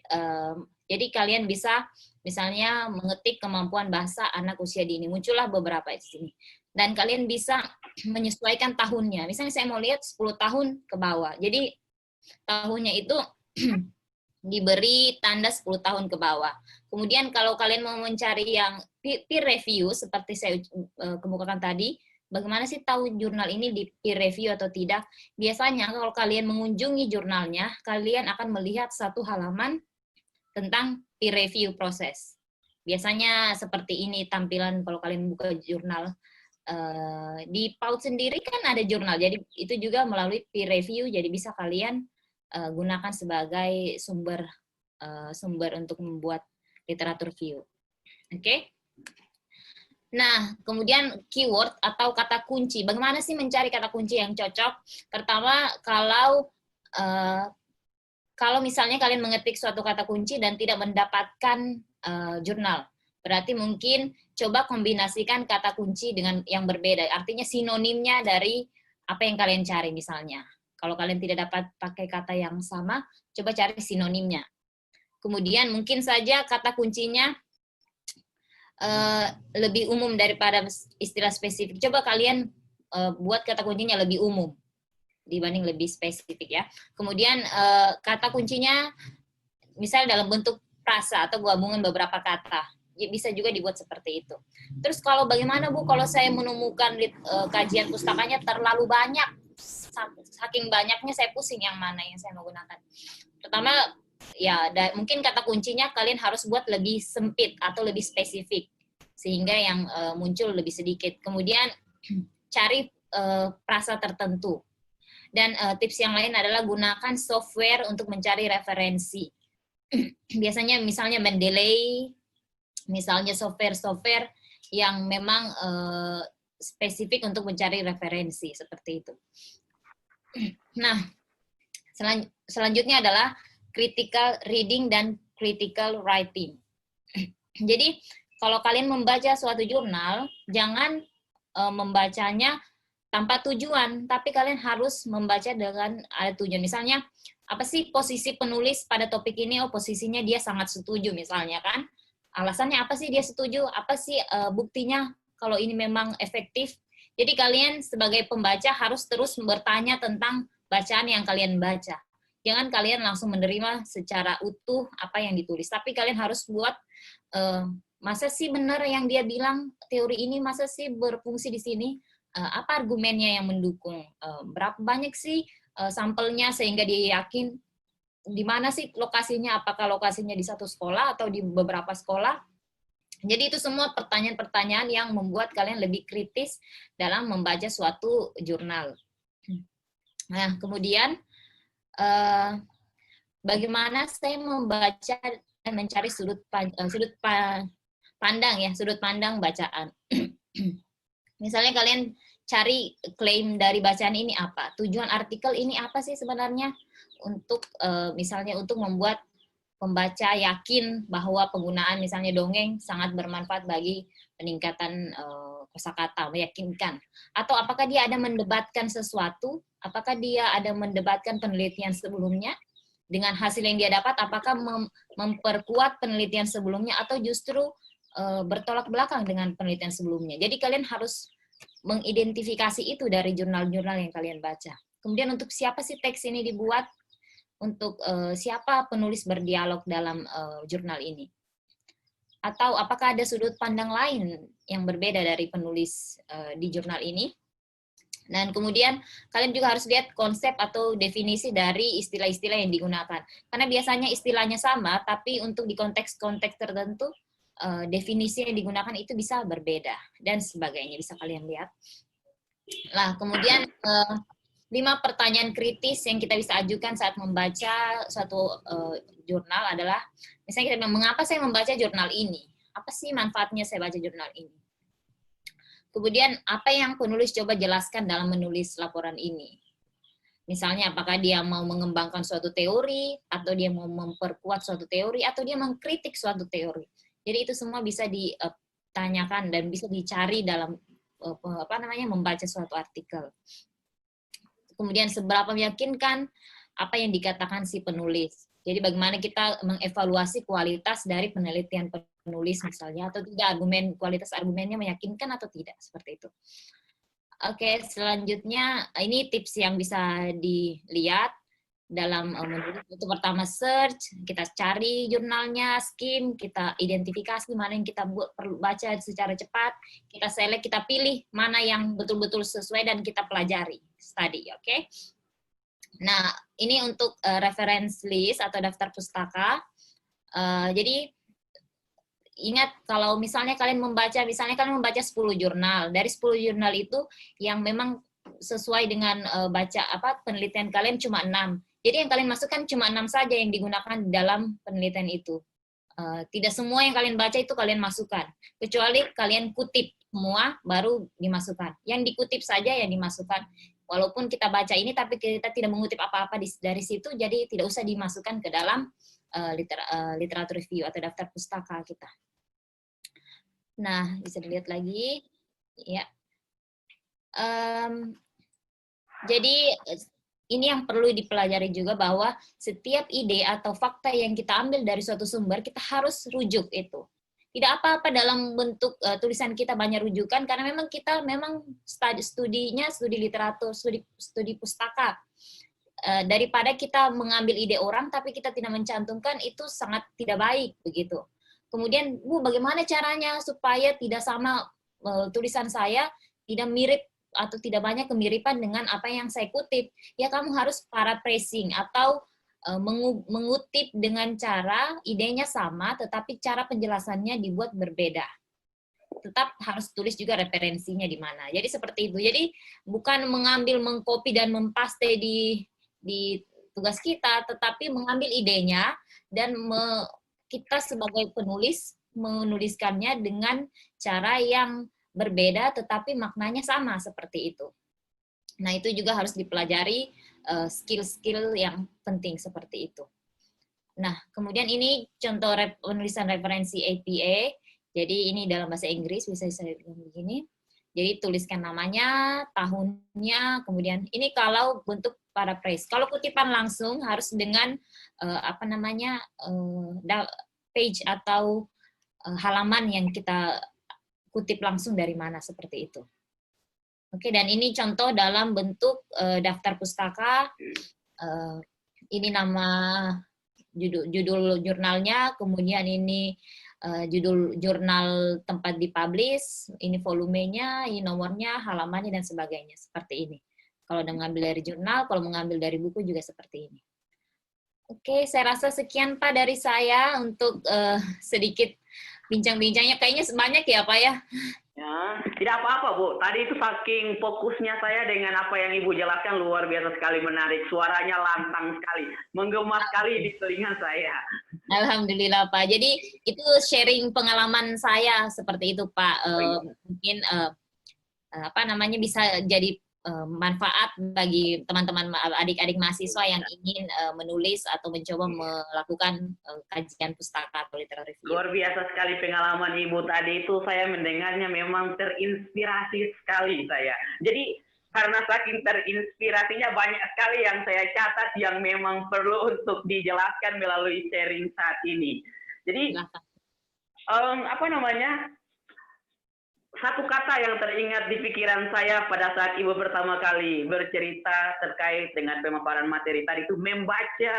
jadi kalian bisa misalnya mengetik kemampuan bahasa anak usia dini. Muncullah beberapa di sini. Dan kalian bisa menyesuaikan tahunnya. Misalnya saya mau lihat 10 tahun ke bawah. Jadi tahunnya itu diberi tanda 10 tahun ke bawah. Kemudian kalau kalian mau mencari yang peer review, seperti saya kemukakan tadi, bagaimana sih tahu jurnal ini di peer review atau tidak? Biasanya kalau kalian mengunjungi jurnalnya, kalian akan melihat satu halaman tentang peer review proses. Biasanya seperti ini tampilan kalau kalian buka jurnal. Di PAUD sendiri kan ada jurnal, jadi itu juga melalui peer review, jadi bisa kalian gunakan sebagai sumber untuk membuat literatur review. Oke? Nah, kemudian keyword atau kata kunci. Bagaimana sih mencari kata kunci yang cocok? Pertama, kalau misalnya kalian mengetik suatu kata kunci dan tidak mendapatkan jurnal, berarti mungkin coba kombinasikan kata kunci dengan yang berbeda. Artinya sinonimnya dari apa yang kalian cari misalnya. Kalau kalian tidak dapat pakai kata yang sama, coba cari sinonimnya. Kemudian mungkin saja kata kuncinya lebih umum daripada istilah spesifik. Coba kalian buat kata kuncinya lebih umum dibanding lebih spesifik ya. Kemudian kata kuncinya misalnya dalam bentuk frasa atau gabungan beberapa kata. Bisa juga dibuat seperti itu. Terus kalau bagaimana Bu kalau saya menemukan kajian pustakanya terlalu banyak, saking banyaknya saya pusing yang mana yang saya mau gunakan. Pertama ya mungkin kata kuncinya kalian harus buat lebih sempit atau lebih spesifik sehingga yang muncul lebih sedikit. Kemudian cari frasa tertentu. Dan tips yang lain adalah gunakan software untuk mencari referensi. Biasanya misalnya Mendeley, misalnya software yang memang spesifik untuk mencari referensi seperti itu. Nah, selanjutnya adalah critical reading dan critical writing. Jadi, kalau kalian membaca suatu jurnal, jangan membacanya tanpa tujuan, tapi kalian harus membaca dengan ada tujuan. Misalnya, apa sih posisi penulis pada topik ini? Oh, posisinya dia sangat setuju misalnya kan. Alasannya apa sih dia setuju? Apa sih buktinya kalau ini memang efektif? Jadi kalian sebagai pembaca harus terus bertanya tentang bacaan yang kalian baca. Jangan kalian langsung menerima secara utuh apa yang ditulis, tapi kalian harus buat masa sih benar yang dia bilang teori ini, masa sih berfungsi di sini? Apa argumennya yang mendukung? Berapa banyak sih sampelnya sehingga dia yakin di mana sih lokasinya? Apakah lokasinya di satu sekolah atau di beberapa sekolah? Jadi itu semua pertanyaan-pertanyaan yang membuat kalian lebih kritis dalam membaca suatu jurnal. Nah, kemudian bagaimana saya membaca dan mencari sudut pandang bacaan. Misalnya kalian cari klaim dari bacaan ini apa? Tujuan artikel ini apa sih sebenarnya? Untuk misalnya untuk membuat pembaca yakin bahwa penggunaan misalnya dongeng sangat bermanfaat bagi peningkatan kosakata, meyakinkan. Atau apakah dia ada mendebatkan sesuatu? Apakah dia ada mendebatkan penelitian sebelumnya? Dengan hasil yang dia dapat, apakah memperkuat penelitian sebelumnya atau justru bertolak belakang dengan penelitian sebelumnya? Jadi kalian harus mengidentifikasi itu dari jurnal-jurnal yang kalian baca. Kemudian untuk siapa sih teks ini dibuat? Untuk siapa penulis berdialog dalam jurnal ini? Atau apakah ada sudut pandang lain yang berbeda dari penulis di jurnal ini? Dan kemudian kalian juga harus lihat konsep atau definisi dari istilah-istilah yang digunakan. Karena biasanya istilahnya sama, tapi untuk di konteks-konteks tertentu, definisi yang digunakan itu bisa berbeda, dan sebagainya. Bisa kalian lihat. Nah, kemudian 5 pertanyaan kritis yang kita bisa ajukan saat membaca suatu jurnal adalah, misalnya kita bilang, mengapa saya membaca jurnal ini? Apa sih manfaatnya saya baca jurnal ini? Kemudian, apa yang penulis coba jelaskan dalam menulis laporan ini? Misalnya, apakah dia mau mengembangkan suatu teori, atau dia mau memperkuat suatu teori, atau dia mengkritik suatu teori. Jadi itu semua bisa ditanyakan dan bisa dicari dalam membaca suatu artikel. Kemudian seberapa meyakinkan apa yang dikatakan si penulis. Jadi bagaimana kita mengevaluasi kualitas dari penelitian penulis misalnya, atau tidak, kualitas argumennya meyakinkan atau tidak, seperti itu. Oke, selanjutnya ini tips yang bisa dilihat. dalam menulis. Itu pertama search, kita cari jurnalnya, skim, kita identifikasi mana yang kita perlu baca secara cepat, kita select, kita pilih mana yang betul-betul sesuai dan kita pelajari, study, oke? Nah, ini untuk reference list atau daftar pustaka. Jadi ingat kalau misalnya kalian membaca 10 jurnal, dari 10 jurnal itu yang memang sesuai dengan penelitian kalian cuma 6. Jadi yang kalian masukkan cuma 6 saja yang digunakan dalam penelitian itu. Tidak semua yang kalian baca itu kalian masukkan, kecuali kalian kutip semua baru dimasukkan. Yang dikutip saja yang dimasukkan. Walaupun kita baca ini tapi kita tidak mengutip apa-apa dari situ, jadi tidak usah dimasukkan ke dalam literatur review atau daftar pustaka kita. Nah, bisa dilihat lagi, ya. Jadi ini yang perlu dipelajari juga, bahwa setiap ide atau fakta yang kita ambil dari suatu sumber, kita harus rujuk itu. Tidak apa-apa dalam bentuk tulisan kita banyak rujukan, karena memang kita studi literatur, studi pustaka. Daripada kita mengambil ide orang, tapi kita tidak mencantumkan, itu sangat tidak baik, begitu. Kemudian, bagaimana caranya supaya tidak sama tulisan saya, tidak mirip atau tidak banyak kemiripan dengan apa yang saya kutip? Ya, kamu harus paraphrasing atau mengutip dengan cara idenya sama, tetapi cara penjelasannya dibuat berbeda. Tetap harus tulis juga referensinya di mana. Jadi seperti itu. Jadi bukan mengambil, mengcopy dan mempaste di tugas kita, tetapi mengambil idenya dan kita sebagai penulis menuliskannya dengan cara yang berbeda, tetapi maknanya sama seperti itu. Nah, itu juga harus dipelajari skill-skill yang penting seperti itu. Nah, kemudian ini contoh penulisan referensi APA. Jadi ini dalam bahasa Inggris, bisa saya bilang begini. Jadi tuliskan namanya, tahunnya, kemudian ini kalau bentuk paraphrase. Kalau kutipan langsung harus dengan page atau halaman yang kita kutip langsung dari mana, seperti itu. Oke, dan ini contoh dalam bentuk daftar pustaka. Ini nama judul jurnalnya, kemudian ini judul jurnal tempat dipublish, ini volumenya, ini nomornya, halamannya, dan sebagainya. Seperti ini. Kalau mengambil dari jurnal, kalau mengambil dari buku juga seperti ini. Oke, saya rasa sekian Pak dari saya untuk sedikit bincang-bincangnya. Kayaknya banyak ya Pak ya? Ya, tidak apa-apa Bu. Tadi itu saking fokusnya saya dengan apa yang Ibu jelaskan, luar biasa sekali, menarik. Suaranya lantang sekali, menggema sekali di telinga saya. Alhamdulillah Pak. Jadi itu sharing pengalaman saya seperti itu Pak. Mungkin bisa jadi manfaat bagi teman-teman adik-adik mahasiswa yang ingin menulis atau mencoba melakukan kajian pustaka atau literatur review. Luar biasa sekali pengalaman Ibu tadi itu, saya mendengarnya memang terinspirasi sekali saya. Jadi karena saking terinspirasinya banyak sekali yang saya catat yang memang perlu untuk dijelaskan melalui sharing saat ini. Jadi satu kata yang teringat di pikiran saya pada saat Ibu pertama kali bercerita terkait dengan pemaparan materi tadi itu membaca.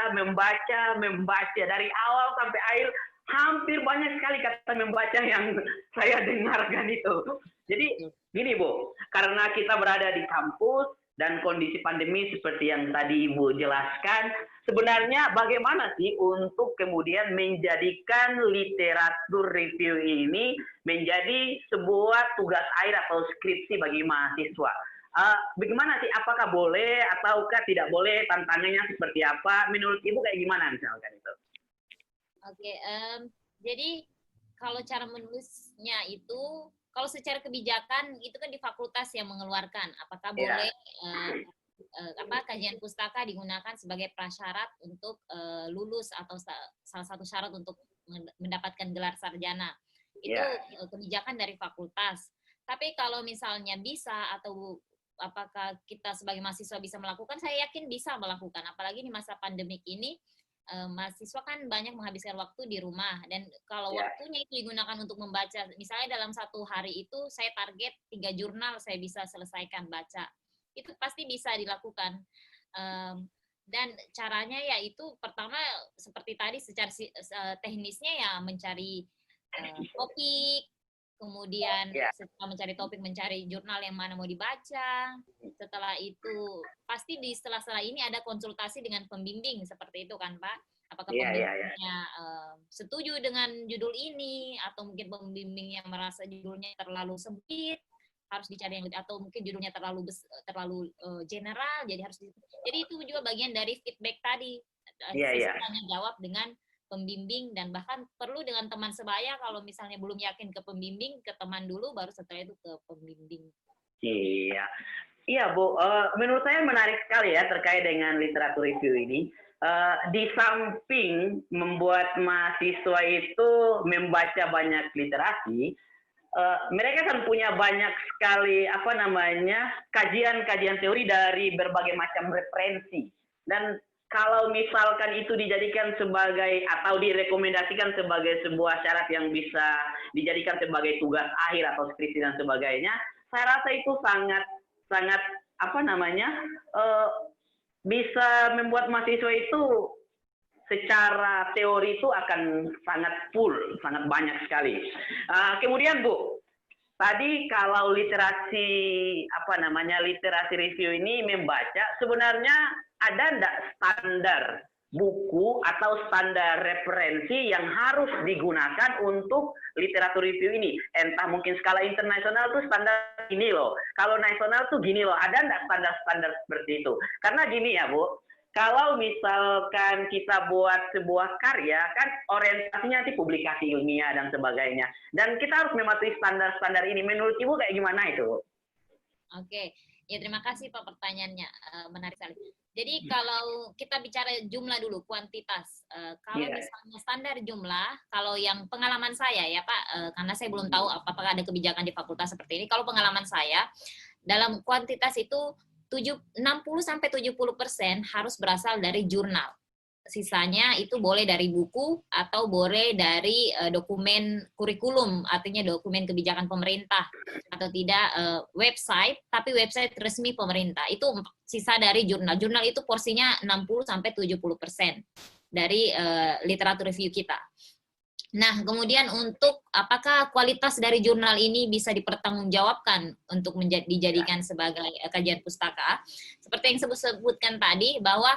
Dari awal sampai akhir hampir banyak sekali kata membaca yang saya dengarkan itu. Jadi gini Bu, karena kita berada di kampus dan kondisi pandemi seperti yang tadi Ibu jelaskan, sebenarnya bagaimana sih untuk kemudian menjadikan literatur review ini menjadi sebuah tugas akhir atau skripsi bagi mahasiswa? Bagaimana sih? Apakah boleh ataukah tidak boleh? Tantangannya seperti apa? Menurut Ibu kayak gimana misalkan itu? Oke, jadi kalau cara menulisnya itu, kalau secara kebijakan itu kan di fakultas yang mengeluarkan apakah boleh kajian pustaka digunakan sebagai prasyarat untuk lulus atau salah satu syarat untuk mendapatkan gelar sarjana. Itu kebijakan dari fakultas. Tapi kalau misalnya bisa atau apakah kita sebagai mahasiswa bisa melakukan, saya yakin bisa melakukan. Apalagi di masa pandemik ini, mahasiswa kan banyak menghabiskan waktu di rumah, dan kalau waktunya itu digunakan untuk membaca, misalnya dalam satu hari itu saya target 3 jurnal saya bisa selesaikan baca, itu pasti bisa dilakukan. Dan caranya yaitu pertama seperti tadi secara teknisnya ya mencari topik, kemudian Ya, setelah mencari topik mencari jurnal yang mana mau dibaca. Setelah itu pasti di sela-sela ini ada konsultasi dengan pembimbing seperti itu kan Pak? Apakah iya, iya, iya. pembimbingnya setuju dengan judul ini atau mungkin pembimbing yang merasa judulnya terlalu sempit harus dicari yang lebih, atau mungkin judulnya terlalu general jadi itu juga bagian dari feedback tadi, Iya, iya. tanya jawab dengan pembimbing dan bahkan perlu dengan teman sebaya kalau misalnya belum yakin ke pembimbing, ke teman dulu baru setelah itu ke pembimbing. Iya. Iya, Bu. Menurut saya menarik sekali ya terkait dengan literatur review ini. Di samping membuat mahasiswa itu membaca banyak literasi, mereka kan punya banyak sekali kajian-kajian teori dari berbagai macam referensi. Dan kalau misalkan itu dijadikan sebagai atau direkomendasikan sebagai sebuah syarat yang bisa dijadikan sebagai tugas akhir atau skripsi dan sebagainya, saya rasa itu sangat sangat bisa membuat mahasiswa itu secara teori itu akan sangat full, sangat banyak sekali. Kemudian Bu, tadi kalau literasi review ini membaca, sebenarnya ada enggak standar buku atau standar referensi yang harus digunakan untuk literatur review ini? Entah mungkin skala internasional tuh standar gini loh, kalau nasional tuh gini loh, ada enggak standar-standar seperti itu? Karena gini ya Bu, kalau misalkan kita buat sebuah karya, kan orientasinya nanti publikasi ilmiah dan sebagainya. Dan kita harus mematuhi standar-standar ini. Menurut Ibu kayak gimana itu? Oke, ya terima kasih Pak pertanyaannya, menarik sekali. Jadi kalau kita bicara jumlah dulu, kuantitas. Kalau misalnya standar jumlah, kalau yang pengalaman saya ya Pak, karena saya belum tahu apakah ada kebijakan di fakultas seperti ini. Kalau pengalaman saya, dalam kuantitas itu 60-70% harus berasal dari jurnal. Sisanya itu boleh dari buku atau boleh dari dokumen kurikulum, artinya dokumen kebijakan pemerintah, atau tidak website, tapi website resmi pemerintah. Itu sisa dari jurnal. Jurnal itu porsinya 60-70% dari literatur review kita. Nah, kemudian untuk apakah kualitas dari jurnal ini bisa dipertanggungjawabkan untuk dijadikan sebagai kajian pustaka? Seperti yang sebutkan tadi, bahwa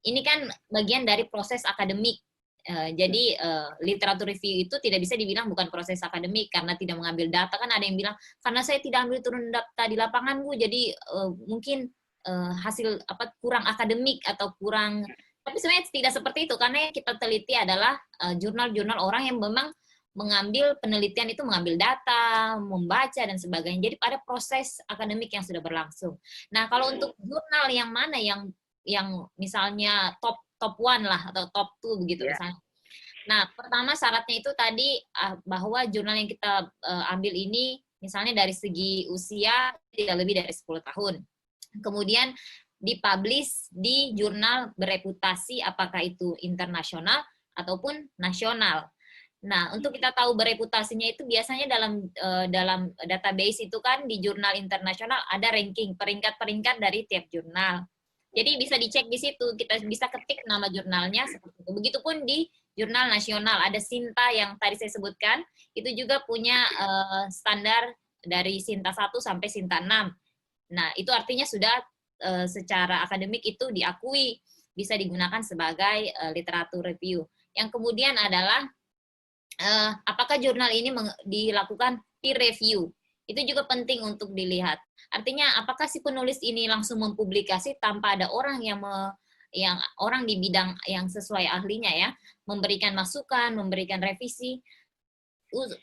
ini kan bagian dari proses akademik. Jadi literatur review itu tidak bisa dibilang bukan proses akademik karena tidak mengambil data. Kan ada yang bilang, karena saya tidak ambil turun data di lapangan, Bu, jadi mungkin hasil kurang akademik atau kurang. Tapi sebenarnya tidak seperti itu, karena yang kita teliti adalah jurnal-jurnal orang yang memang mengambil penelitian itu, mengambil data, membaca, dan sebagainya. Jadi pada proses akademik yang sudah berlangsung. Nah, kalau untuk jurnal yang mana yang misalnya top one lah, atau top 2 begitu misalnya. Nah, pertama syaratnya itu tadi bahwa jurnal yang kita ambil ini, misalnya dari segi usia tidak lebih dari 10 tahun. Kemudian dipublish di jurnal bereputasi, apakah itu internasional ataupun nasional. Nah, untuk kita tahu bereputasinya itu biasanya dalam database itu kan di jurnal internasional ada ranking peringkat-peringkat dari tiap jurnal. Jadi bisa dicek di situ, kita bisa ketik nama jurnalnya seperti itu. Begitupun di jurnal nasional ada Sinta yang tadi saya sebutkan, itu juga punya standar dari Sinta 1 sampai Sinta 6. Nah, itu artinya sudah secara akademik itu diakui bisa digunakan sebagai literatur review. Yang kemudian adalah apakah jurnal ini dilakukan peer review. Itu juga penting untuk dilihat. Artinya apakah si penulis ini langsung mempublikasi tanpa ada orang yang orang di bidang yang sesuai ahlinya ya, memberikan masukan, memberikan revisi.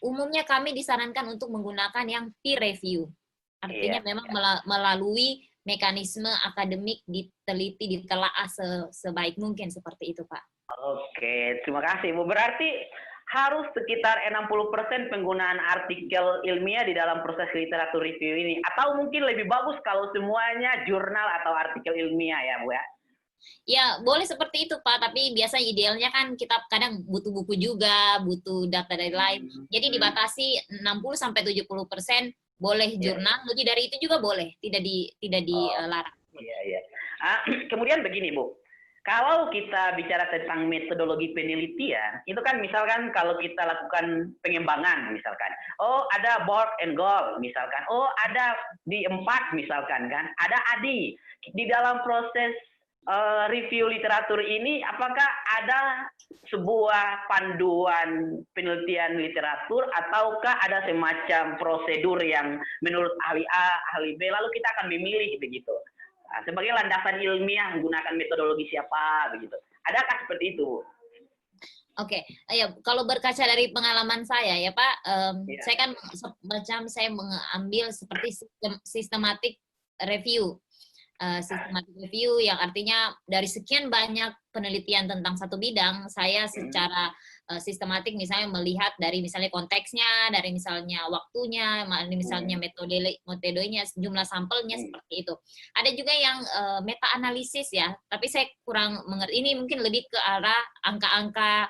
Umumnya kami disarankan untuk menggunakan yang peer review. Artinya memang melalui mekanisme akademik diteliti, ditelaah sebaik mungkin seperti itu, Pak. Oke, terima kasih, Bu. Berarti harus sekitar 60% penggunaan artikel ilmiah di dalam proses literatur review ini. Atau mungkin lebih bagus kalau semuanya jurnal atau artikel ilmiah ya, Bu ya? Ya, boleh seperti itu, Pak. Tapi biasanya idealnya kan kita kadang butuh buku juga, butuh data dari lain. Jadi dibatasi 60-70% boleh jurnal, lebih dari itu juga boleh, tidak dilarang. Iya. Kemudian begini, Bu. kalau kita bicara tentang metodologi penelitian, itu kan misalkan kalau kita lakukan pengembangan misalkan, oh ada board and goal misalkan, oh ada di 4 misalkan kan, ada ADI. Di dalam proses review literatur ini, apakah ada sebuah panduan penelitian literatur ataukah ada semacam prosedur yang menurut ahli A, ahli B, lalu kita akan memilih begitu? Nah, sebagai landasan ilmiah menggunakan metodologi siapa begitu. Adakah seperti itu? Oke, ya kalau berkaca dari pengalaman saya ya Pak, Ya. saya kan macam saya mengambil seperti systematic review. Systematic review yang artinya dari sekian banyak penelitian tentang satu bidang, saya secara sistematik misalnya melihat dari misalnya konteksnya, dari misalnya waktunya, misalnya metodenya, jumlah sampelnya seperti itu. Ada juga yang meta analisis ya, tapi saya kurang mengerti. Ini mungkin lebih ke arah angka-angka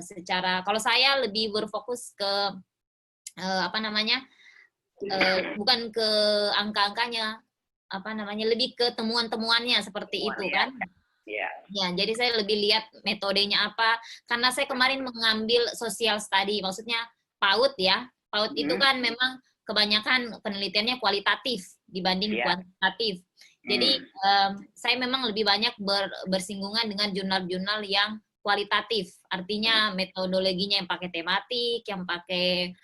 secara. Kalau saya lebih berfokus ke apa namanya, bukan ke angka-angkanya, apa namanya, lebih ke temuan-temuannya seperti itu kan. Iya. Ya, jadi saya lebih lihat metodenya apa, karena saya kemarin mengambil social study, maksudnya PAUD ya. PAUD itu kan memang kebanyakan penelitiannya kualitatif dibanding kuantitatif. Jadi saya memang lebih banyak bersinggungan dengan jurnal-jurnal yang kualitatif, artinya metodologinya yang pakai tematik, yang pakai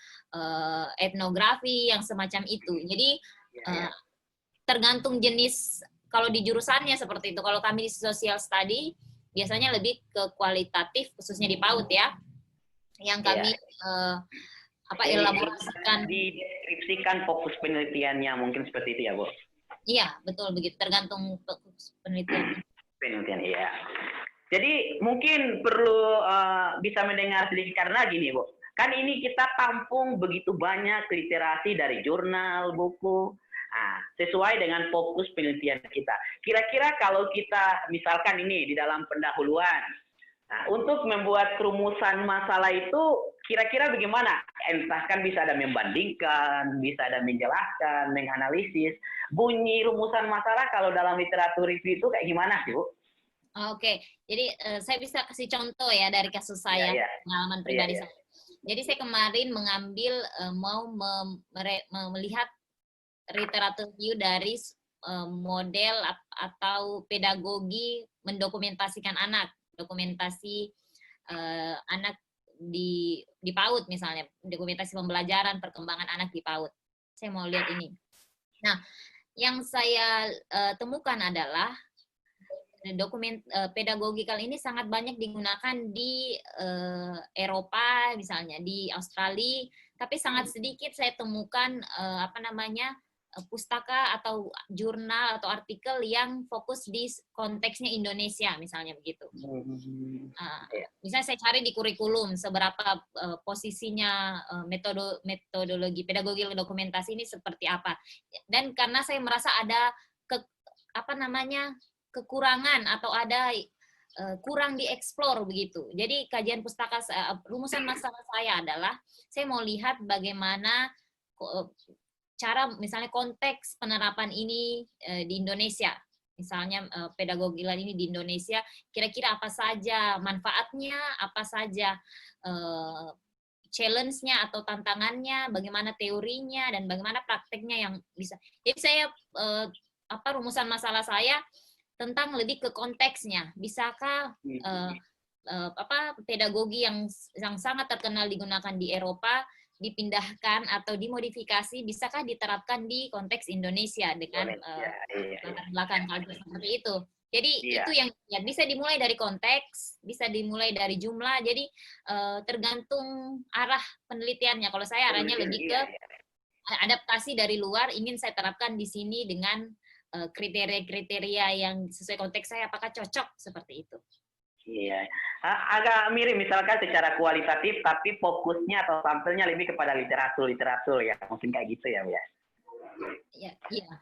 etnografi, yang semacam itu. Jadi tergantung jenis, kalau di jurusannya seperti itu. Kalau kami di social study biasanya lebih ke kualitatif, khususnya di PAUD ya, yang kami elaborasikan, dideskripsikan fokus penelitiannya, mungkin seperti itu ya Bu? Iya, betul begitu, tergantung fokus penelitian. Penelitian, iya. Jadi mungkin perlu bisa mendengar sedikit, karena gini Bu, kan ini kita tampung begitu banyak literasi dari jurnal, buku. Nah, sesuai dengan fokus penelitian kita. Kira-kira kalau kita misalkan ini di dalam pendahuluan, nah, untuk membuat rumusan masalah itu kira-kira bagaimana? Entah kan bisa ada membandingkan, bisa ada menjelaskan, menganalisis. Bunyi rumusan masalah kalau dalam literatur review itu kayak gimana sih, Bu? Oke, jadi saya bisa kasih contoh ya dari kasus saya, pengalaman pribadi saya. Jadi saya kemarin mengambil mau melihat literatur review dari model atau pedagogi mendokumentasikan anak, dokumentasi anak di PAUD misalnya, dokumentasi pembelajaran perkembangan anak di PAUD. Saya mau lihat ini. Nah, yang saya temukan adalah dokumen pedagogikal ini sangat banyak digunakan di Eropa misalnya, di Australia, tapi sangat sedikit saya temukan pustaka atau jurnal atau artikel yang fokus di konteksnya Indonesia misalnya begitu. Misalnya saya cari di kurikulum seberapa posisinya metodologi pedagogi dokumentasi ini seperti apa. Dan karena saya merasa ada kekurangan atau ada kurang dieksplor begitu. Jadi kajian pustaka, rumusan masalah saya adalah saya mau lihat bagaimana cara misalnya konteks penerapan ini di Indonesia. Misalnya pedagogi ini di Indonesia, kira-kira apa saja manfaatnya, apa saja challenge-nya atau tantangannya, bagaimana teorinya, dan bagaimana prakteknya yang bisa. Jadi saya rumusan masalah saya tentang lebih ke konteksnya. Bisakah pedagogi yang sangat terkenal digunakan di Eropa dipindahkan atau dimodifikasi, bisakah diterapkan di konteks Indonesia dengan latar belakang culture seperti itu. Jadi itu yang bisa dimulai dari konteks, bisa dimulai dari jumlah. Jadi tergantung arah penelitiannya. Kalau saya arahnya lebih ke adaptasi dari luar, ingin saya terapkan di sini dengan kriteria-kriteria yang sesuai konteks saya, apakah cocok seperti itu. Iya, agak mirip misalkan secara kualitatif, tapi fokusnya atau sampelnya lebih kepada literatur ya, mungkin kayak gitu ya, Bu ya. Iya.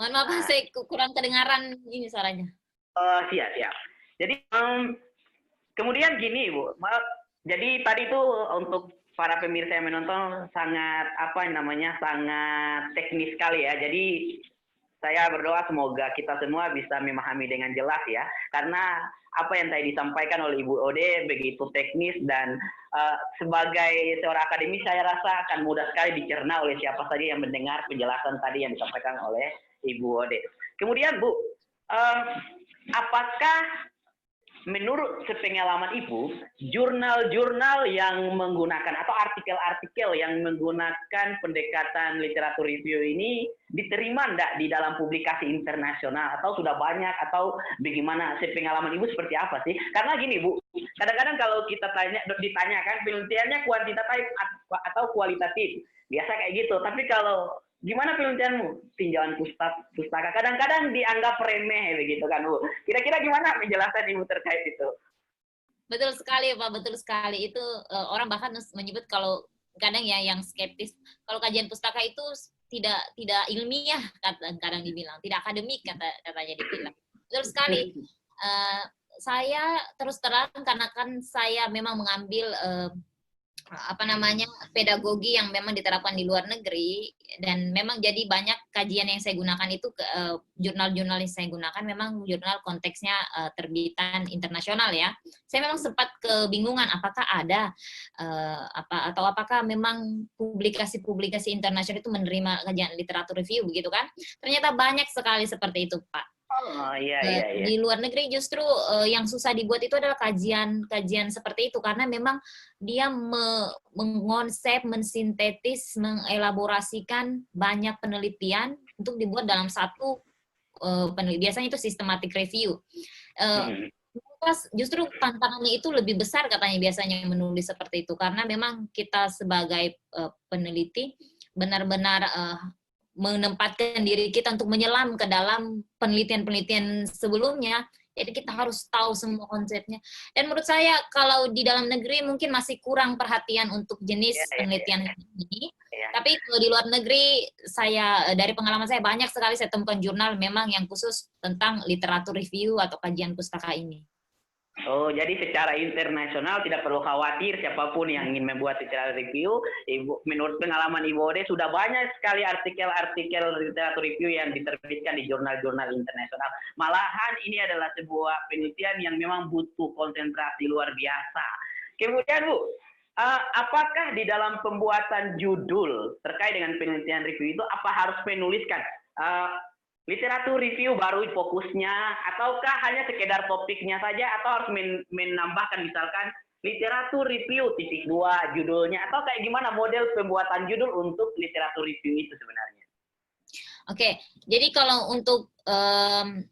Mohon maaf, saya kurang kedengaran ini suaranya. Siap. Jadi kemudian gini, Bu. Jadi tadi itu untuk para pemirsa yang menonton sangat sangat teknis sekali ya. Jadi saya berdoa semoga kita semua bisa memahami dengan jelas ya, karena apa yang tadi disampaikan oleh Ibu Ode begitu teknis dan sebagai seorang akademisi saya rasa akan mudah sekali dicerna oleh siapa saja yang mendengar penjelasan tadi yang disampaikan oleh Ibu Ode. Kemudian Bu, apakah menurut sepengalaman Ibu, jurnal-jurnal yang menggunakan atau artikel-artikel yang menggunakan pendekatan literatur review ini diterima enggak di dalam publikasi internasional atau sudah banyak atau bagaimana sepengalaman Ibu seperti apa sih? Karena gini Bu, kadang-kadang kalau kita ditanyakan penelitiannya kuantitatif atau kualitatif, biasa kayak gitu. Tapi kalau gimana penelitianmu? Tinjauan pustaka. Kadang-kadang dianggap remeh begitu kan Bu. Kira-kira gimana penjelasan Ibu terkait itu? Betul sekali Pak, betul sekali. Itu orang bahkan menyebut kalau kadang ya yang skeptis, kalau kajian pustaka itu tidak ilmiah, kadang dibilang, tidak akademik katanya dibilang. Betul sekali. Saya terus terang karena kan saya memang mengambil pedagogi yang memang diterapkan di luar negeri, dan memang jadi banyak kajian yang saya gunakan itu jurnal-jurnal yang saya gunakan memang jurnal konteksnya terbitan internasional ya. Saya memang sempat kebingungan apakah ada atau apakah memang publikasi-publikasi internasional itu menerima kajian literatur review begitu kan. Ternyata banyak sekali seperti itu Pak. Oh iya. Di luar negeri justru yang susah dibuat itu adalah kajian seperti itu karena memang dia mengonsep, mensintetis, mengelaborasikan banyak penelitian untuk dibuat dalam satu penelitian. Biasanya itu systematic review. Justru tantangannya itu lebih besar katanya biasanya menulis seperti itu karena memang kita sebagai peneliti benar-benar menempatkan diri kita untuk menyelam ke dalam penelitian-penelitian sebelumnya. Jadi kita harus tahu semua konsepnya. Dan menurut saya kalau di dalam negeri mungkin masih kurang perhatian untuk jenis penelitian ini. Tapi kalau di luar negeri, dari pengalaman saya banyak sekali saya temukan jurnal memang yang khusus tentang literatur review atau kajian pustaka ini. Oh, jadi secara internasional tidak perlu khawatir siapapun yang ingin membuat literatur review. Menurut pengalaman Ibu Ode sudah banyak sekali artikel-artikel literatur review yang diterbitkan di jurnal-jurnal internasional. Malahan ini adalah sebuah penelitian yang memang butuh konsentrasi luar biasa. Kemudian Bu, apakah di dalam pembuatan judul terkait dengan penelitian review itu apa harus menuliskan literatur review baru fokusnya, ataukah hanya sekedar topiknya saja, atau harus menambahkan misalkan literatur review _2 judulnya, atau kayak gimana model pembuatan judul untuk literatur review itu sebenarnya? Oke, jadi kalau untuk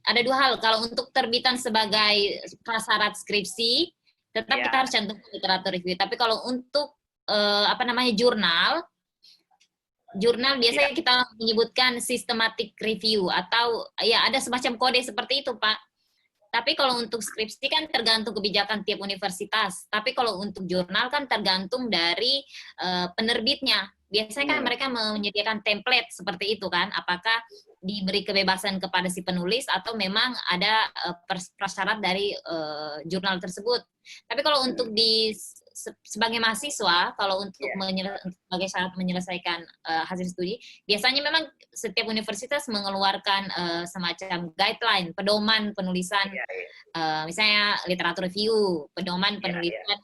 ada dua hal. Kalau untuk terbitan sebagai prasyarat skripsi, tetap kita harus cantumkan literatur review. Tapi kalau untuk jurnal biasanya kita menyebutkan systematic review atau ya ada semacam kode seperti itu Pak. Tapi kalau untuk skripsi kan tergantung kebijakan tiap universitas. Tapi kalau untuk jurnal kan tergantung dari penerbitnya. Biasanya kan mereka menyediakan template seperti itu kan. Apakah diberi kebebasan kepada si penulis atau memang ada prasyarat dari jurnal tersebut. Tapi kalau untuk sebagai mahasiswa, kalau untuk sebagai syarat menyelesaikan hasil studi, biasanya memang setiap universitas mengeluarkan semacam guideline, pedoman penulisan, misalnya literatur review, pedoman penulisan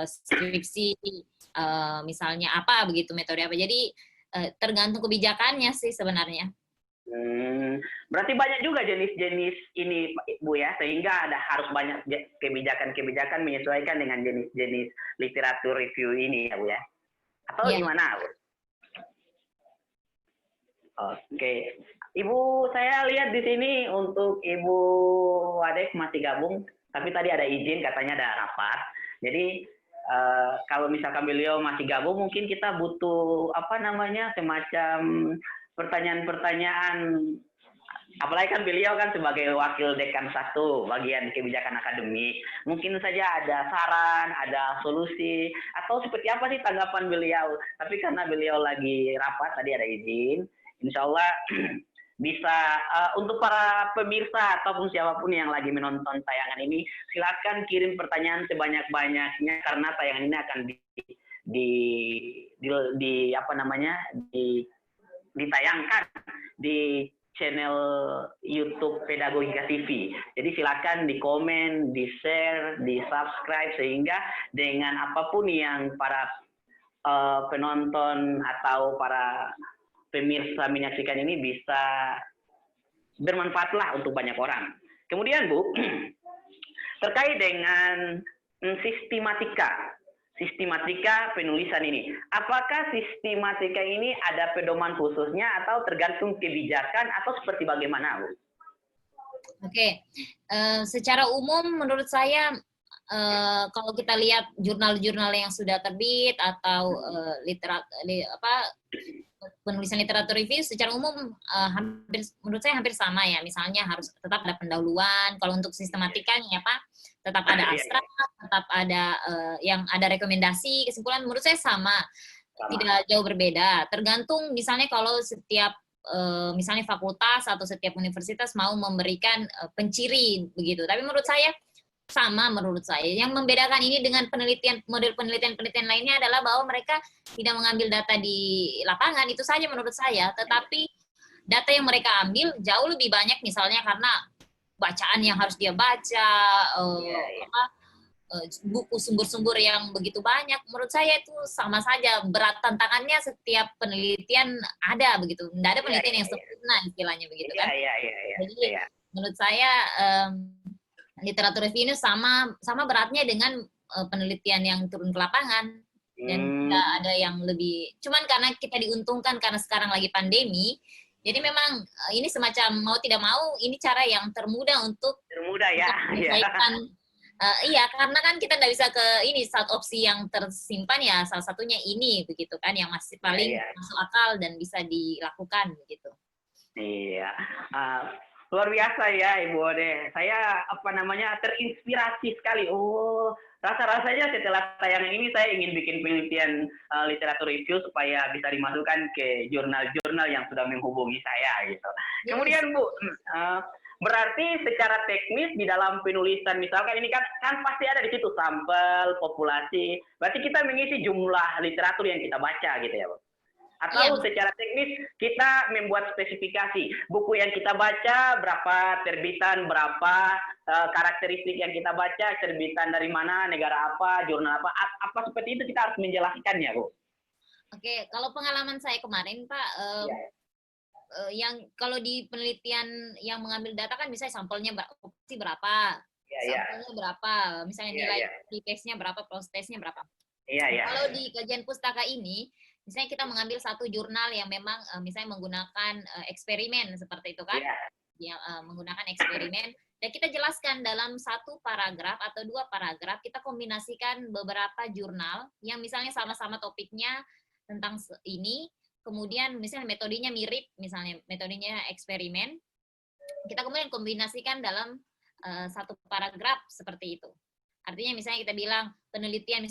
skripsi, misalnya apa begitu, metode apa. Jadi tergantung kebijakannya sih sebenarnya. Berarti banyak juga jenis-jenis ini Bu ya, sehingga harus banyak kebijakan-kebijakan menyesuaikan dengan jenis-jenis literatur review ini ya Bu ya? Atau gimana Bu? Oke, Ibu saya lihat di sini untuk Ibu Wadek masih gabung, tapi tadi ada izin katanya ada rapat. Jadi kalau misalkan beliau masih gabung, mungkin kita butuh semacam pertanyaan-pertanyaan, apalagi kan beliau kan sebagai wakil dekan 1 bagian kebijakan akademik, mungkin saja ada saran, ada solusi, atau seperti apa sih tanggapan beliau. Tapi karena beliau lagi rapat, tadi ada izin, insya Allah bisa untuk para pemirsa ataupun siapapun yang lagi menonton tayangan ini, silakan kirim pertanyaan sebanyak-banyaknya karena tayangan ini akan ditayangkan di channel YouTube Pedagogika TV. Jadi silakan di komen, di share, di subscribe sehingga dengan apapun yang para penonton atau para pemirsa menyaksikan ini bisa bermanfaatlah untuk banyak orang. Kemudian Bu, terkait dengan sistematika penulisan ini. Apakah sistematika ini ada pedoman khususnya atau tergantung kebijakan atau seperti bagaimana, Bu? Oke, secara umum menurut saya kalau kita lihat jurnal-jurnal yang sudah terbit atau penulisan literatur review secara umum menurut saya hampir sama ya. Misalnya harus tetap ada pendahuluan. Kalau untuk sistematikanya Pak, tetap ada abstrak, tetap ada yang ada rekomendasi, kesimpulan menurut saya sama. Tidak jauh berbeda. Tergantung misalnya kalau setiap misalnya fakultas atau setiap universitas mau memberikan penciri begitu. Tapi menurut saya sama menurut saya. Yang membedakan ini dengan model penelitian lainnya adalah bahwa mereka tidak mengambil data di lapangan, itu saja menurut saya. Tetapi data yang mereka ambil jauh lebih banyak misalnya karena bacaan yang harus dia baca, buku sumber-sumber yang begitu banyak. Menurut saya itu sama saja. Berat tantangannya setiap penelitian ada begitu. Tidak ada penelitian yang sempurna istilahnya begitu kan. Jadi menurut saya literatur review ini sama beratnya dengan penelitian yang turun ke lapangan dan tidak ada yang lebih. Cuman karena kita diuntungkan karena sekarang lagi pandemi, jadi memang ini semacam mau tidak mau ini cara yang termudah untuk menyelesaikan. Iya, karena kan kita nggak bisa ke ini saat opsi yang tersimpan ya salah satunya ini begitu kan yang masih paling masuk akal dan bisa dilakukan begitu. Iya. Luar biasa ya Ibu Ode. Saya terinspirasi sekali. Oh, rasa-rasanya setelah tayangan ini saya ingin bikin penelitian literatur review supaya bisa dimasukkan ke jurnal-jurnal yang sudah menghubungi saya gitu. Kemudian Bu, berarti secara teknis di dalam penulisan misalkan ini kan pasti ada di situ sampel, populasi. Berarti kita mengisi jumlah literatur yang kita baca gitu ya Bu. Atau secara teknis kita membuat spesifikasi buku yang kita baca, berapa terbitan, berapa karakteristik yang kita baca, terbitan dari mana, negara apa, jurnal apa seperti itu kita harus menjelaskannya, Bu. Oke, kalau pengalaman saya kemarin Pak, yang kalau di penelitian yang mengambil data kan misalnya sampelnya berapa, sampelnya berapa, misalnya nilai testnya berapa, prosesnya berapa. Kalau di kajian pustaka ini misalnya kita mengambil satu jurnal yang memang misalnya menggunakan eksperimen seperti itu kan, menggunakan eksperimen, dan kita jelaskan dalam satu paragraf atau dua paragraf, kita kombinasikan beberapa jurnal yang misalnya sama-sama topiknya tentang ini, kemudian misalnya metodenya mirip, misalnya metodenya eksperimen, kita kemudian kombinasikan dalam satu paragraf seperti itu. Artinya misalnya kita bilang penelitian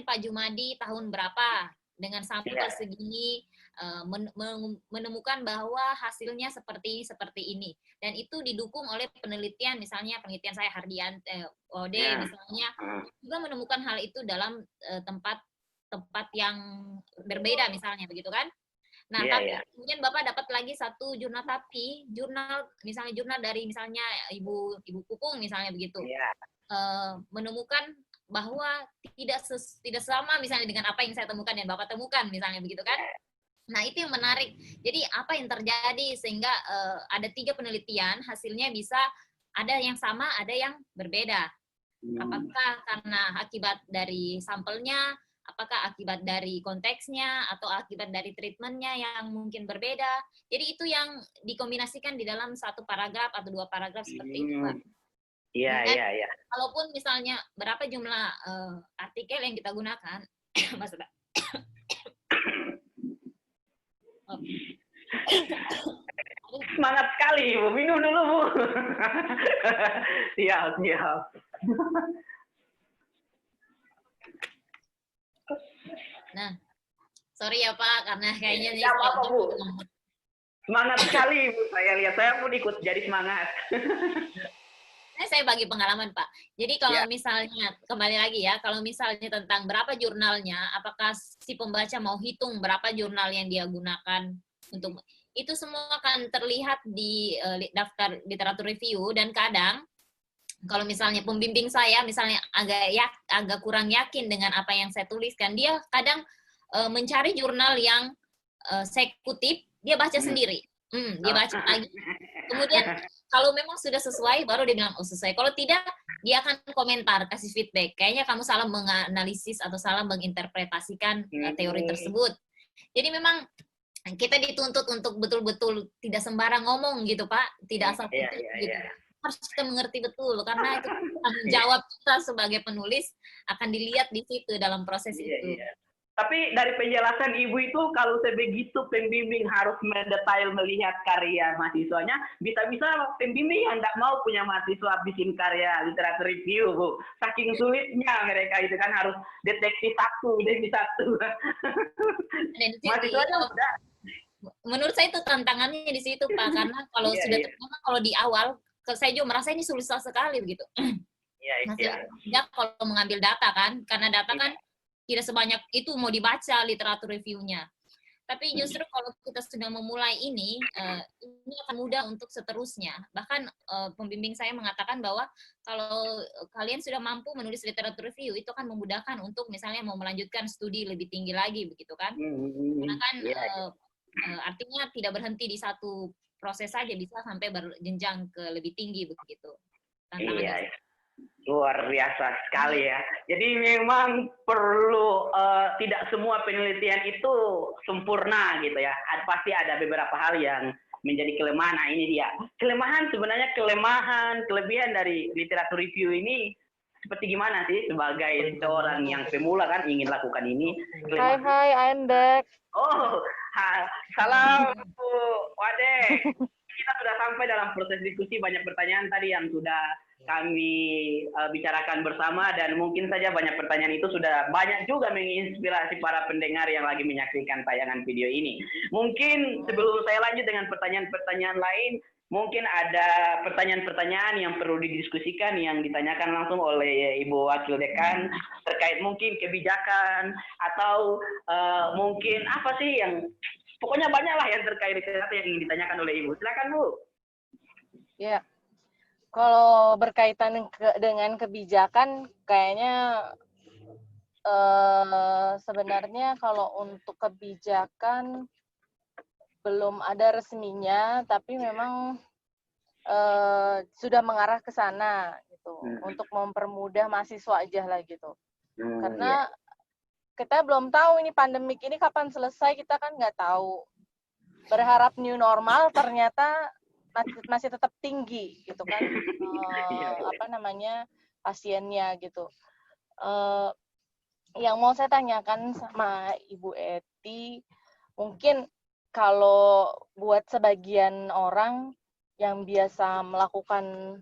Pak Jumadi tahun berapa, dengan sampel segini menemukan bahwa hasilnya seperti ini dan itu didukung oleh penelitian misalnya penelitian saya Hardian Ode misalnya juga menemukan hal itu dalam tempat yang berbeda misalnya begitu kan. Nah, tapi kemudian Bapak dapat lagi satu jurnal misalnya jurnal dari misalnya Ibu Pupung misalnya begitu. Menemukan bahwa tidak sama misalnya dengan apa yang saya temukan dan Bapak temukan misalnya begitu kan. Nah, itu yang menarik. Jadi apa yang terjadi sehingga ada 3 penelitian hasilnya bisa ada yang sama, ada yang berbeda. Apakah karena akibat dari sampelnya, apakah akibat dari konteksnya atau akibat dari treatmentnya yang mungkin berbeda. Jadi itu yang dikombinasikan di dalam satu paragraf atau 2 paragraf seperti itu, Pak. Iya. Walaupun misalnya berapa jumlah artikel yang kita gunakan, Mas Mbak. Semangat sekali, Bu. Minum dulu, Bu. Siap. Nah, sorry ya Pak, karena kayaknya ya, apa, Bu. Semangat sekali, Bu. Saya lihat, saya pun ikut jadi semangat. Saya bagi pengalaman Pak. Jadi kalau misalnya kembali lagi ya, kalau misalnya tentang berapa jurnalnya, apakah si pembaca mau hitung berapa jurnal yang dia gunakan untuk itu semua akan terlihat di daftar literatur review. Dan kadang kalau misalnya pembimbing saya misalnya agak kurang yakin dengan apa yang saya tuliskan, dia kadang mencari jurnal yang saya kutip, dia baca sendiri. Dia baca lagi. Kemudian kalau memang sudah sesuai, baru dia bilang, oh sesuai. Kalau tidak, dia akan komentar, kasih feedback. Kayaknya kamu salah menganalisis atau salah menginterpretasikan teori tersebut. Jadi memang kita dituntut untuk betul-betul tidak sembarang ngomong gitu, Pak. Tidak asal kutip gitu. Harus kita mengerti betul, karena itu tanggung jawab kita sebagai penulis akan dilihat di situ dalam proses itu. Tapi dari penjelasan Ibu itu, kalau sebegitu pembimbing harus mendetail melihat karya mahasiswanya, bisa-bisa pembimbing yang tidak mau punya mahasiswa bikin karya literatur review, Bu. Saking sulitnya mereka itu kan harus deteksi satu. Mahasiswanya sudah. Menurut saya itu tantangannya di situ, Pak. Karena kalau terutama kalau di awal, saya juga merasa ini sulit sekali begitu. Tidak kalau mengambil data kan, karena data kan tidak sebanyak itu mau dibaca literatur reviewnya. Tapi justru kalau kita sudah memulai ini akan mudah untuk seterusnya. Bahkan pembimbing saya mengatakan bahwa kalau kalian sudah mampu menulis literatur review, itu akan memudahkan untuk misalnya mau melanjutkan studi lebih tinggi lagi, begitu kan? Karena kan artinya tidak berhenti di satu proses saja, bisa sampai berjenjang ke lebih tinggi begitu. Tantangannya. Luar biasa sekali ya. Jadi memang perlu tidak semua penelitian itu sempurna gitu ya. Pasti ada beberapa hal yang menjadi kelemahan. Nah ini dia. Kelebihan dari literatur review ini seperti gimana sih sebagai seorang yang pemula kan ingin lakukan ini? Hai, I'm back. Oh, salam Bu Wade. Kita sudah sampai dalam proses diskusi, banyak pertanyaan tadi yang sudah kami bicarakan bersama, dan mungkin saja banyak pertanyaan itu sudah banyak juga menginspirasi para pendengar yang lagi menyaksikan tayangan video ini. Mungkin sebelum saya lanjut dengan pertanyaan-pertanyaan lain, mungkin ada pertanyaan-pertanyaan yang perlu didiskusikan yang ditanyakan langsung oleh Ibu Wakil Dekan terkait mungkin kebijakan atau mungkin apa sih yang pokoknya banyak lah yang terkait yang ingin ditanyakan oleh Ibu. Silakan Bu. Ya. Kalau berkaitan dengan kebijakan, kayaknya sebenarnya kalau untuk kebijakan belum ada resminya, tapi memang sudah mengarah ke sana gitu, untuk mempermudah mahasiswa aja lah gitu. Karena kita belum tahu ini pandemik ini kapan selesai, kita kan nggak tahu. Berharap new normal, ternyata masih tetap tinggi gitu kan, pasiennya gitu. Yang mau saya tanyakan sama Ibu Eti, mungkin kalau buat sebagian orang yang biasa melakukan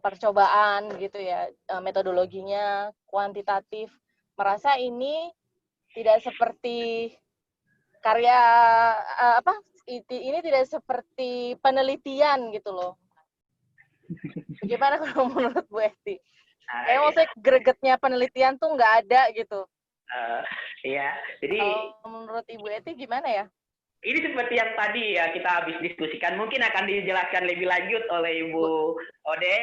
percobaan gitu ya, metodologinya kuantitatif, merasa ini tidak seperti karya ini tidak seperti penelitian gitu loh. Bagaimana kalau menurut Bu Eti? Maksudnya gregetnya penelitian tuh nggak ada gitu. Iya, jadi menurut Ibu Eti gimana ya? Ini seperti yang tadi ya kita habis diskusikan, mungkin akan dijelaskan lebih lanjut oleh Ibu Ode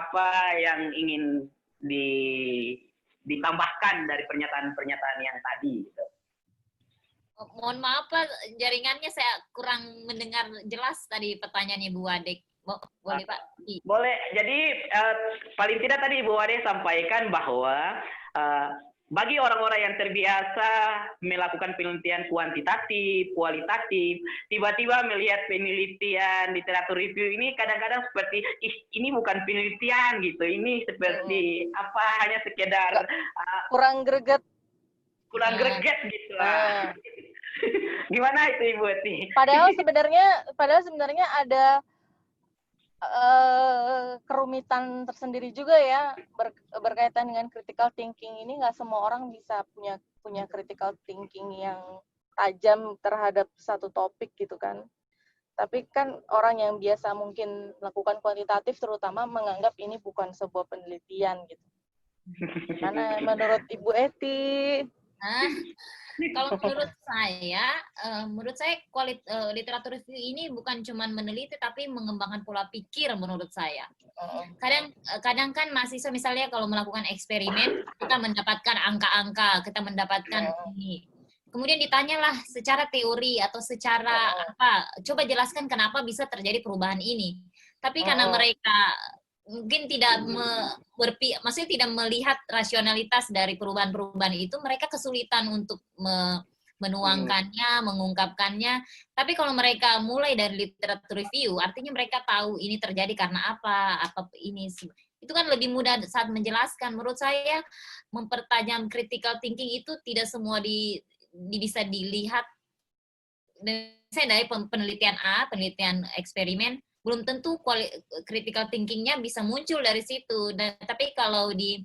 apa yang ingin ditambahkan dari pernyataan-pernyataan yang tadi. Gitu. Mohon maaf Pak, jaringannya saya kurang mendengar jelas tadi pertanyaannya Bu Ade. Boleh Pak? Boleh. Jadi paling tidak tadi Ibu Ade sampaikan bahwa bagi orang-orang yang terbiasa melakukan penelitian kuantitatif, kualitatif, tiba-tiba melihat penelitian literatur review ini kadang-kadang seperti, ini bukan penelitian gitu, ini seperti hanya sekedar kurang greget gitu lah. Gimana itu Ibu Eti? Padahal sebenarnya ada kerumitan tersendiri juga ya berkaitan dengan critical thinking ini. Nggak semua orang bisa punya critical thinking yang tajam terhadap satu topik gitu kan. Tapi kan orang yang biasa mungkin melakukan kuantitatif terutama menganggap ini bukan sebuah penelitian gitu. Mana menurut Ibu Eti? Nah, kalau menurut saya literatur review ini bukan cuma meneliti tapi mengembangkan pola pikir menurut saya. Kadang kan mahasiswa misalnya kalau melakukan eksperimen kita mendapatkan angka-angka, kita mendapatkan ini. Kemudian ditanyalah secara teori atau secara apa, coba jelaskan kenapa bisa terjadi perubahan ini. Tapi karena mereka mungkin tidak maksudnya tidak melihat rasionalitas dari perubahan-perubahan itu, mereka kesulitan untuk menuangkannya, mengungkapkannya. Tapi kalau mereka mulai dari literatur review, artinya mereka tahu ini terjadi karena apa ini. Itu kan lebih mudah saat menjelaskan. Menurut saya, mempertajam critical thinking itu tidak semua bisa dilihat dari penelitian A, penelitian eksperimen, belum tentu critical thinking-nya bisa muncul dari situ. Tapi kalau di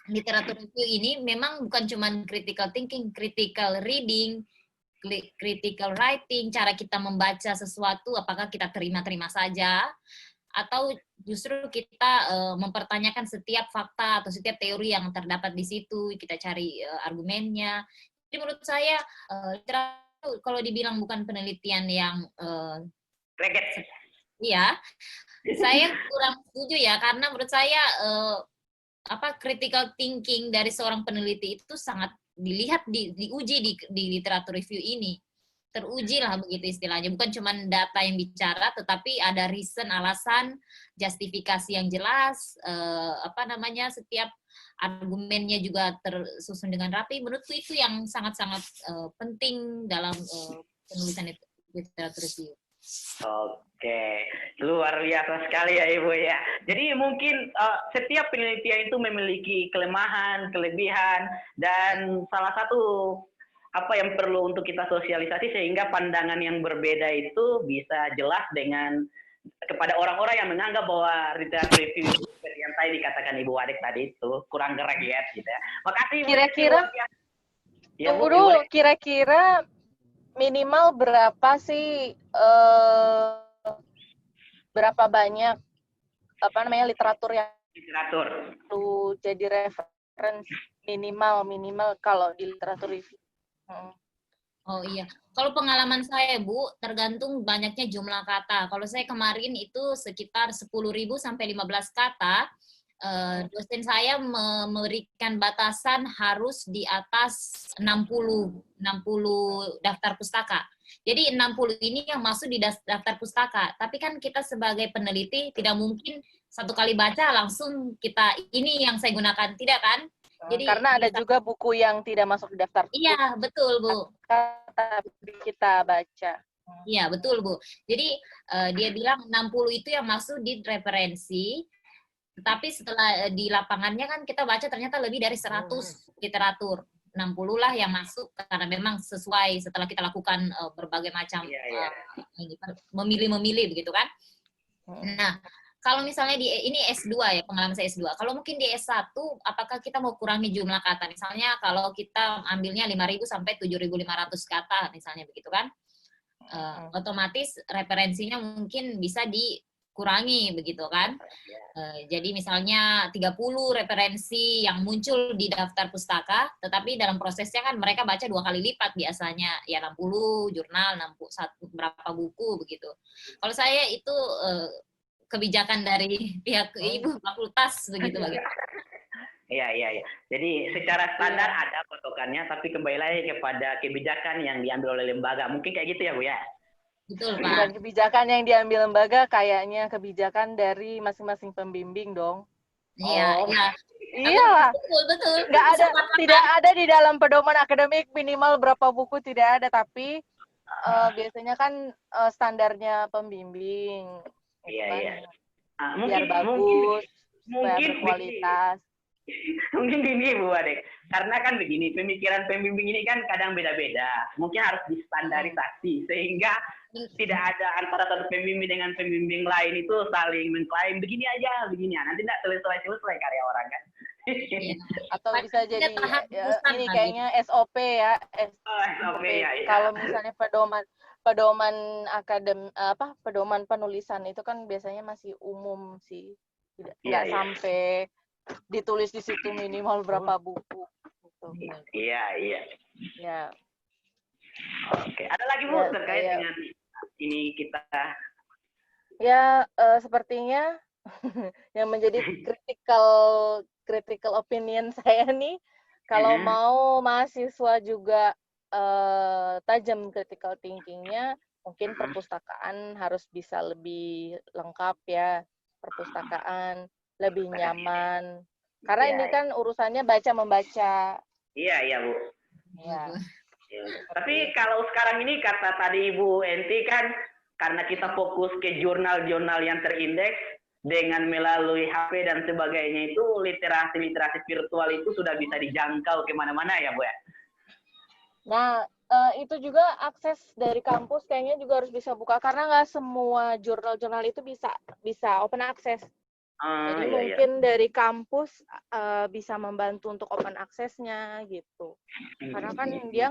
literatur review ini memang bukan cuma critical thinking, critical reading, critical writing, cara kita membaca sesuatu, apakah kita terima-terima saja, atau justru kita mempertanyakan setiap fakta atau setiap teori yang terdapat di situ, kita cari argumennya. Jadi menurut saya, kalau dibilang bukan penelitian yang iya, saya kurang setuju ya, karena menurut saya critical thinking dari seorang peneliti itu sangat dilihat, diuji di literatur review ini. Teruji lah begitu istilahnya, bukan cuma data yang bicara, tetapi ada reason, alasan, justifikasi yang jelas, setiap argumennya juga tersusun dengan rapi. Menurutku itu yang sangat-sangat penting dalam penulisan literatur review. Oke, luar biasa sekali ya Ibu ya. Jadi mungkin setiap penelitian itu memiliki kelemahan, kelebihan, dan salah satu apa yang perlu untuk kita sosialisasi sehingga pandangan yang berbeda itu bisa jelas kepada orang-orang yang menganggap bahwa literatur review itu seperti yang tadi dikatakan Ibu Wadek tadi itu kurang greget gitu ya. Makasih Bu. Kira-kira tunggu dulu, kira-kira minimal berapa sih berapa banyak literatur yang perlu jadi referensi minimal kalau di literatur review? Oh iya, kalau pengalaman saya Bu, tergantung banyaknya jumlah kata. Kalau saya kemarin itu sekitar 10.000 sampai 15 kata, dosen saya memberikan batasan harus di atas 60 daftar pustaka. Jadi 60 ini yang masuk di daftar pustaka. Tapi kan kita sebagai peneliti tidak mungkin satu kali baca langsung ini yang saya gunakan, tidak kan? Jadi karena ada juga buku yang tidak masuk di daftar. Iya, betul Bu. Tapi kita baca. Iya, betul Bu. Jadi dia bilang 60 itu yang masuk di referensi. Tetapi setelah di lapangannya kan kita baca ternyata lebih dari 100 literatur. 60 lah yang masuk karena memang sesuai setelah kita lakukan berbagai macam memilih begitu kan. Nah, kalau misalnya ini S2 ya, pengalaman saya S2. Kalau mungkin di S1 apakah kita mau kurangi jumlah kata? Misalnya kalau kita ambilnya 5.000 sampai 7.500 kata misalnya begitu kan. Otomatis referensinya mungkin bisa dikurangi begitu kan. Jadi misalnya 30 referensi yang muncul di daftar pustaka, tetapi dalam prosesnya kan mereka baca 2 kali lipat biasanya, ya 60 jurnal, 61 berapa buku begitu. Kalau saya itu kebijakan dari pihak Ibu Fakultas begitu bagaimana? Iya. Jadi secara standar ada patokannya, tapi kembali lagi kepada kebijakan yang diambil oleh lembaga. Mungkin kayak gitu ya Bu ya? Betul, Pak. Dan kebijakan yang diambil lembaga kayaknya kebijakan dari masing-masing pembimbing dong. Iya. Iya. Betul. Tidak ada di dalam pedoman akademik minimal berapa buku, tidak ada, tapi biasanya kan standarnya pembimbing. Iya. Biar bagus, mungkin berkualitas. Mungkin gini Bu Wadek, karena kan begini, pemikiran pembimbing ini kan kadang beda-beda, mungkin harus distandarisasi sehingga tidak ada antara satu pembimbing dengan pembimbing lain itu saling mengklaim begini aja, nanti tidak selesai karya orang kan. Atau bisa jadi ini kayaknya SOP ya, SOP ya. Kalau misalnya pedoman pedoman penulisan itu kan biasanya masih umum sih, tidak sampai ditulis di situ minimal berapa buku. gitu. Iya, iya. Ya. Oke, ada lagi Bu Ya, terkait saya- dengan ini kita. Ya, sepertinya yang menjadi critical opinion saya nih, kalau mau mahasiswa juga tajam critical thinking-nya, mungkin perpustakaan harus bisa lebih lengkap ya, perpustakaan lebih nyaman. Karena Iya, ini kan urusannya baca-membaca. Iya, iya Bu. Ya, Ya. Tapi kalau sekarang ini kata tadi Ibu Enti kan, karena kita fokus ke jurnal-jurnal yang terindeks, dengan melalui HP dan sebagainya itu literasi virtual itu sudah bisa dijangkau kemana-mana ya Bu ya? Nah, itu juga akses dari kampus kayaknya juga harus bisa buka, karena nggak semua jurnal-jurnal itu bisa open access. Jadi Iya, mungkin dari kampus bisa membantu untuk open access-nya gitu. Karena kan dia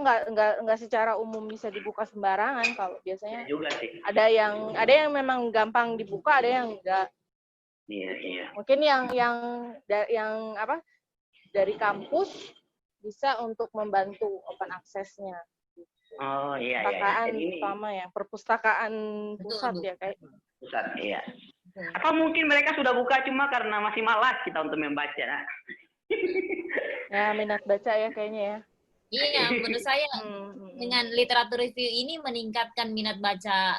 nggak secara umum bisa dibuka sembarangan. Kalau biasanya juga sih. ada yang memang gampang dibuka, ada yang enggak. Iya, iya. Mungkin yang apa dari kampus bisa untuk membantu open access-nya. Oh iya, iya. Perpustakaan Jadi ini utama ya, perpustakaan pusat Betul, Bu. ya kayak. pusat, iya. Betul. Apa mungkin mereka sudah buka cuma karena masih malas kita untuk membaca? Nah. Ya, minat baca ya kayaknya ya. Iya, menurut saya dengan literatur review ini meningkatkan minat baca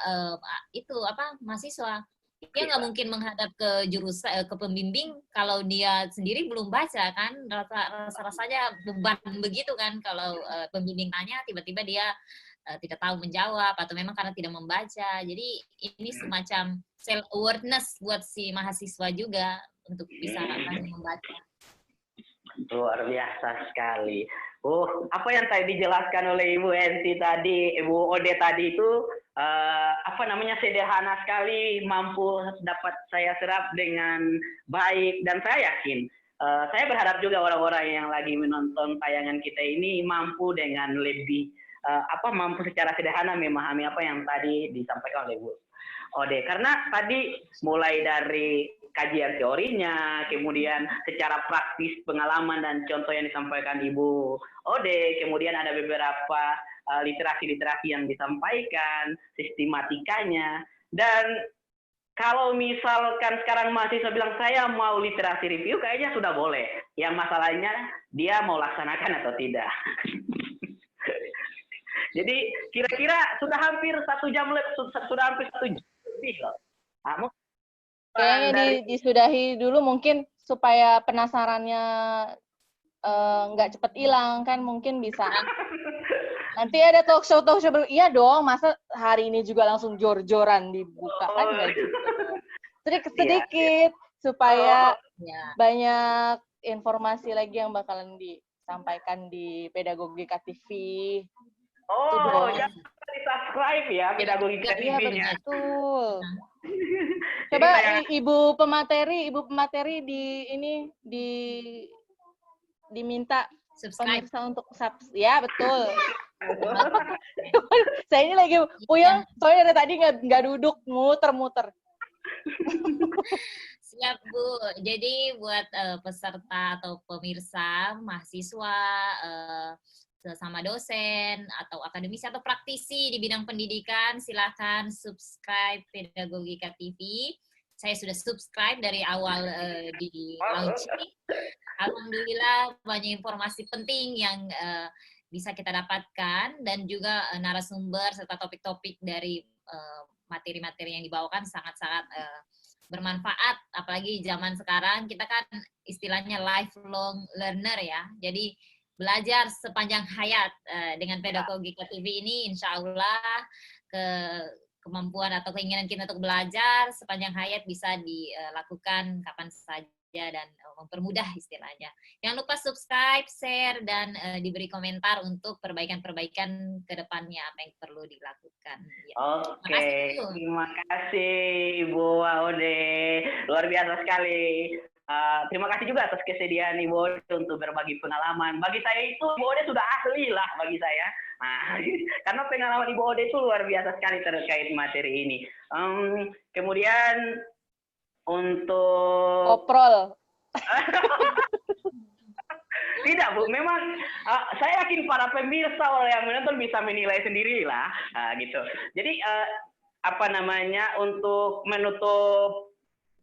itu apa mahasiswa. Dia nggak mungkin menghadap ke jurusan ke pembimbing kalau dia sendiri belum baca kan, rasanya beban begitu kan kalau pembimbing tanya tiba-tiba dia tidak tahu menjawab atau memang karena tidak membaca. Jadi ini semacam self awareness buat si mahasiswa juga untuk bisa rajin membaca. Luar biasa sekali. Apa yang tadi dijelaskan oleh Ibu Enti tadi, Ibu Ode tadi itu sederhana sekali, mampu dapat saya serap dengan baik, dan saya yakin saya berharap juga orang-orang yang lagi menonton tayangan kita ini mampu dengan lebih mampu secara sederhana memahami apa yang tadi disampaikan oleh Bu Ode. Karena tadi mulai dari kajian teorinya, kemudian secara praktis pengalaman dan contoh yang disampaikan Ibu Ode, kemudian ada beberapa literasi-literasi yang disampaikan, sistematikanya, dan kalau misalkan sekarang mahasiswa bilang saya mau literasi review, kayaknya sudah boleh. Yang masalahnya dia mau laksanakan atau tidak. Jadi kira-kira sudah hampir 1 jam lebih loh. Kayaknya disudahi dulu mungkin supaya penasarannya nggak cepet hilang kan, mungkin bisa. Nanti ada talk show iya dong, masa hari ini juga langsung jor-joran dibuka kan nggak gitu. Sedikit supaya banyak informasi lagi yang bakalan disampaikan di Pedagogika TV. Jangan di subscribe ya Pedagogika TV-nya. Iya, betul. Coba Ibu pemateri diminta Subscribe. pemirsa untuk ya betul. Saya ini lagi puyeng, soalnya dari tadi nggak duduk, muter-muter. Siap Bu. Jadi buat peserta atau pemirsa, mahasiswa, sesama dosen atau akademisi atau praktisi di bidang pendidikan, silakan subscribe Pedagogika TV. Saya sudah subscribe dari awal di launching. Alhamdulillah banyak informasi penting yang bisa kita dapatkan, dan juga narasumber serta topik-topik dari materi-materi yang dibawakan sangat-sangat bermanfaat. Apalagi zaman sekarang kita kan istilahnya lifelong learner ya. Jadi belajar sepanjang hayat dengan Pedagogika TV ini, insya Allah kemampuan atau keinginan kita untuk belajar sepanjang hayat bisa dilakukan kapan saja dan mempermudah istilahnya. Jangan lupa subscribe, share, dan diberi komentar untuk perbaikan-perbaikan ke depannya apa yang perlu dilakukan. Ya. Oke, terima kasih Ibu Ode, luar biasa sekali. Terima kasih juga atas kesediaan Ibu Ode untuk berbagi pengalaman. Bagi saya itu Ibu Ode sudah ahli lah bagi saya. Nah, karena pengalaman Ibu Ode itu luar biasa sekali terkait materi ini. Kemudian untuk oprol. Tidak, Bu. Memang saya yakin para pemirsa yang menonton bisa menilai sendiri lah, gitu. Jadi apa namanya, untuk menutup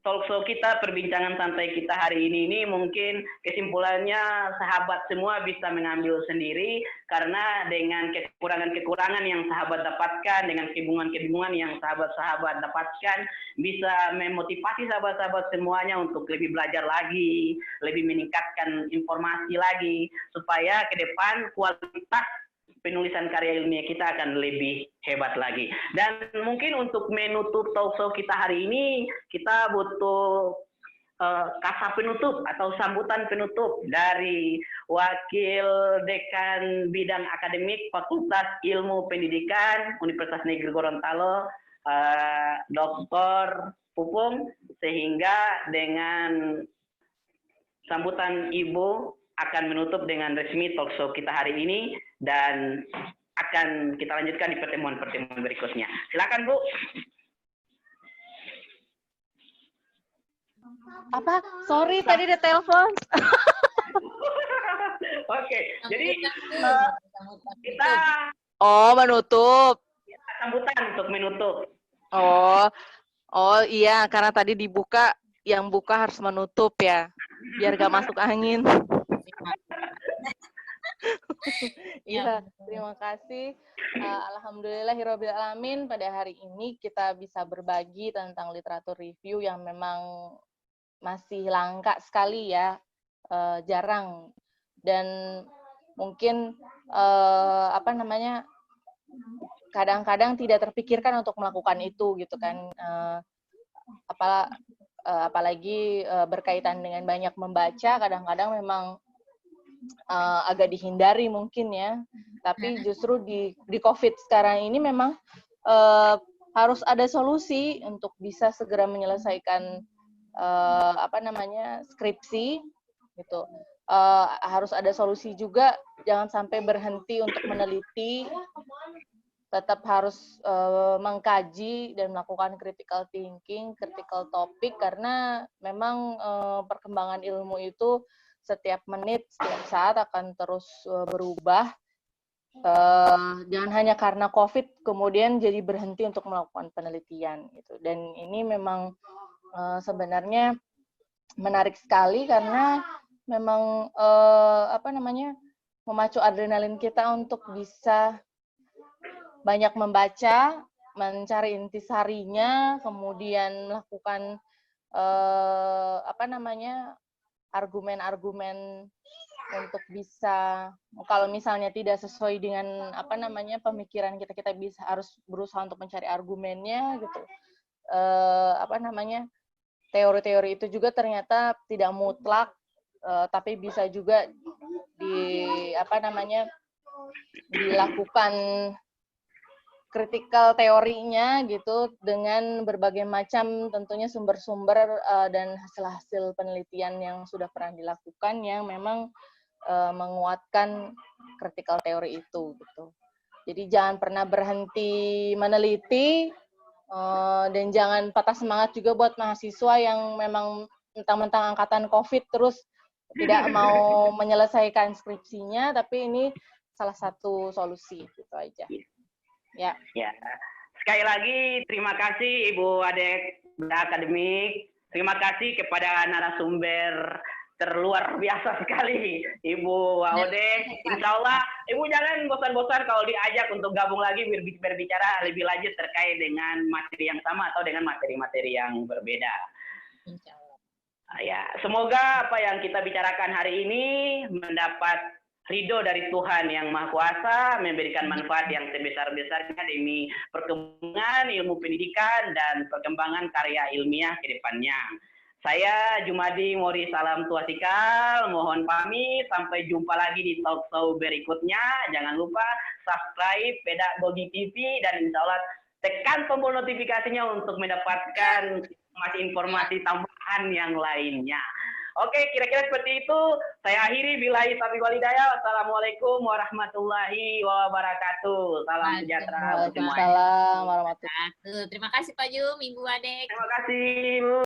talk show kita, perbincangan santai kita hari ini mungkin kesimpulannya sahabat semua bisa mengambil sendiri, karena dengan kekurangan-kekurangan yang sahabat dapatkan, dengan kebingungan-kebingungan yang sahabat-sahabat dapatkan, bisa memotivasi sahabat-sahabat semuanya untuk lebih belajar lagi, lebih meningkatkan informasi lagi, supaya ke depan kualitas penulisan karya ilmiah kita akan lebih hebat lagi. Dan mungkin untuk menutup talk show kita hari ini, kita butuh kata penutup atau sambutan penutup dari Wakil Dekan Bidang Akademik Fakultas Ilmu Pendidikan Universitas Negeri Gorontalo, Dr. Pupung, sehingga dengan sambutan Ibu akan menutup dengan resmi talk show kita hari ini, dan akan kita lanjutkan di pertemuan-pertemuan berikutnya. Silakan, Bu. Apa? Sorry, tadi ada telepon. Oke, jadi kita Menutup. sambutan untuk menutup. Oh iya, karena tadi dibuka, yang buka harus menutup ya, biar gak masuk angin. Iya, terima kasih. Alhamdulillahirabbil alamin, pada hari ini kita bisa berbagi tentang literatur review yang memang masih langka sekali ya, jarang, dan mungkin kadang-kadang tidak terpikirkan untuk melakukan itu gitu kan, apalagi berkaitan dengan banyak membaca, kadang-kadang memang agak dihindari mungkin ya, tapi justru di COVID sekarang ini memang harus ada solusi untuk bisa segera menyelesaikan skripsi gitu. Harus ada solusi juga, jangan sampai berhenti untuk meneliti, tetap harus mengkaji dan melakukan critical thinking, critical topic, karena memang perkembangan ilmu itu setiap menit, setiap saat akan terus berubah. Jangan hanya karena COVID kemudian jadi berhenti untuk melakukan penelitian gitu. Dan ini memang sebenarnya menarik sekali, karena memang memacu adrenalin kita untuk bisa banyak membaca, mencari intisarinya, kemudian melakukan argumen-argumen untuk bisa, kalau misalnya tidak sesuai dengan pemikiran kita bisa harus berusaha untuk mencari argumennya gitu. Teori-teori itu juga ternyata tidak mutlak, tapi bisa juga dilakukan kritikal teorinya gitu, dengan berbagai macam tentunya sumber-sumber dan hasil-hasil penelitian yang sudah pernah dilakukan yang memang menguatkan kritikal teori itu gitu. Jadi jangan pernah berhenti meneliti, dan jangan patah semangat juga buat mahasiswa yang memang mentang-mentang angkatan COVID terus tidak mau menyelesaikan skripsinya, tapi ini salah satu solusi gitu aja. Ya. Sekali lagi terima kasih Ibu Adek Akademik. Terima kasih kepada narasumber terluar biasa sekali Ibu Ode. Insya Allah Ibu jangan bosan-bosan kalau diajak untuk gabung lagi berbicara lebih lanjut terkait dengan materi yang sama atau dengan materi-materi yang berbeda. Insya Allah. Ya, semoga apa yang kita bicarakan hari ini mendapat ridho dari Tuhan yang Maha Kuasa, memberikan manfaat yang sebesar-besarnya demi perkembangan ilmu pendidikan dan perkembangan karya ilmiah ke depannya. Saya Jumadi Mori Salam Tuasikal, mohon pamit, sampai jumpa lagi di talk show berikutnya. Jangan lupa subscribe Pedagogi TV dan insya Allah tekan tombol notifikasinya untuk mendapatkan informasi tambahan yang lainnya. Oke, kira-kira seperti itu. Saya akhiri, billahi taufiq wal hidayah. Wassalamualaikum warahmatullahi wabarakatuh. Salam sejahtera untuk semuanya. Waalaikumsalam warahmatullahi wabarakatuh. Terima kasih Pak Jum, Ibu Adek. Terima kasih, Bu.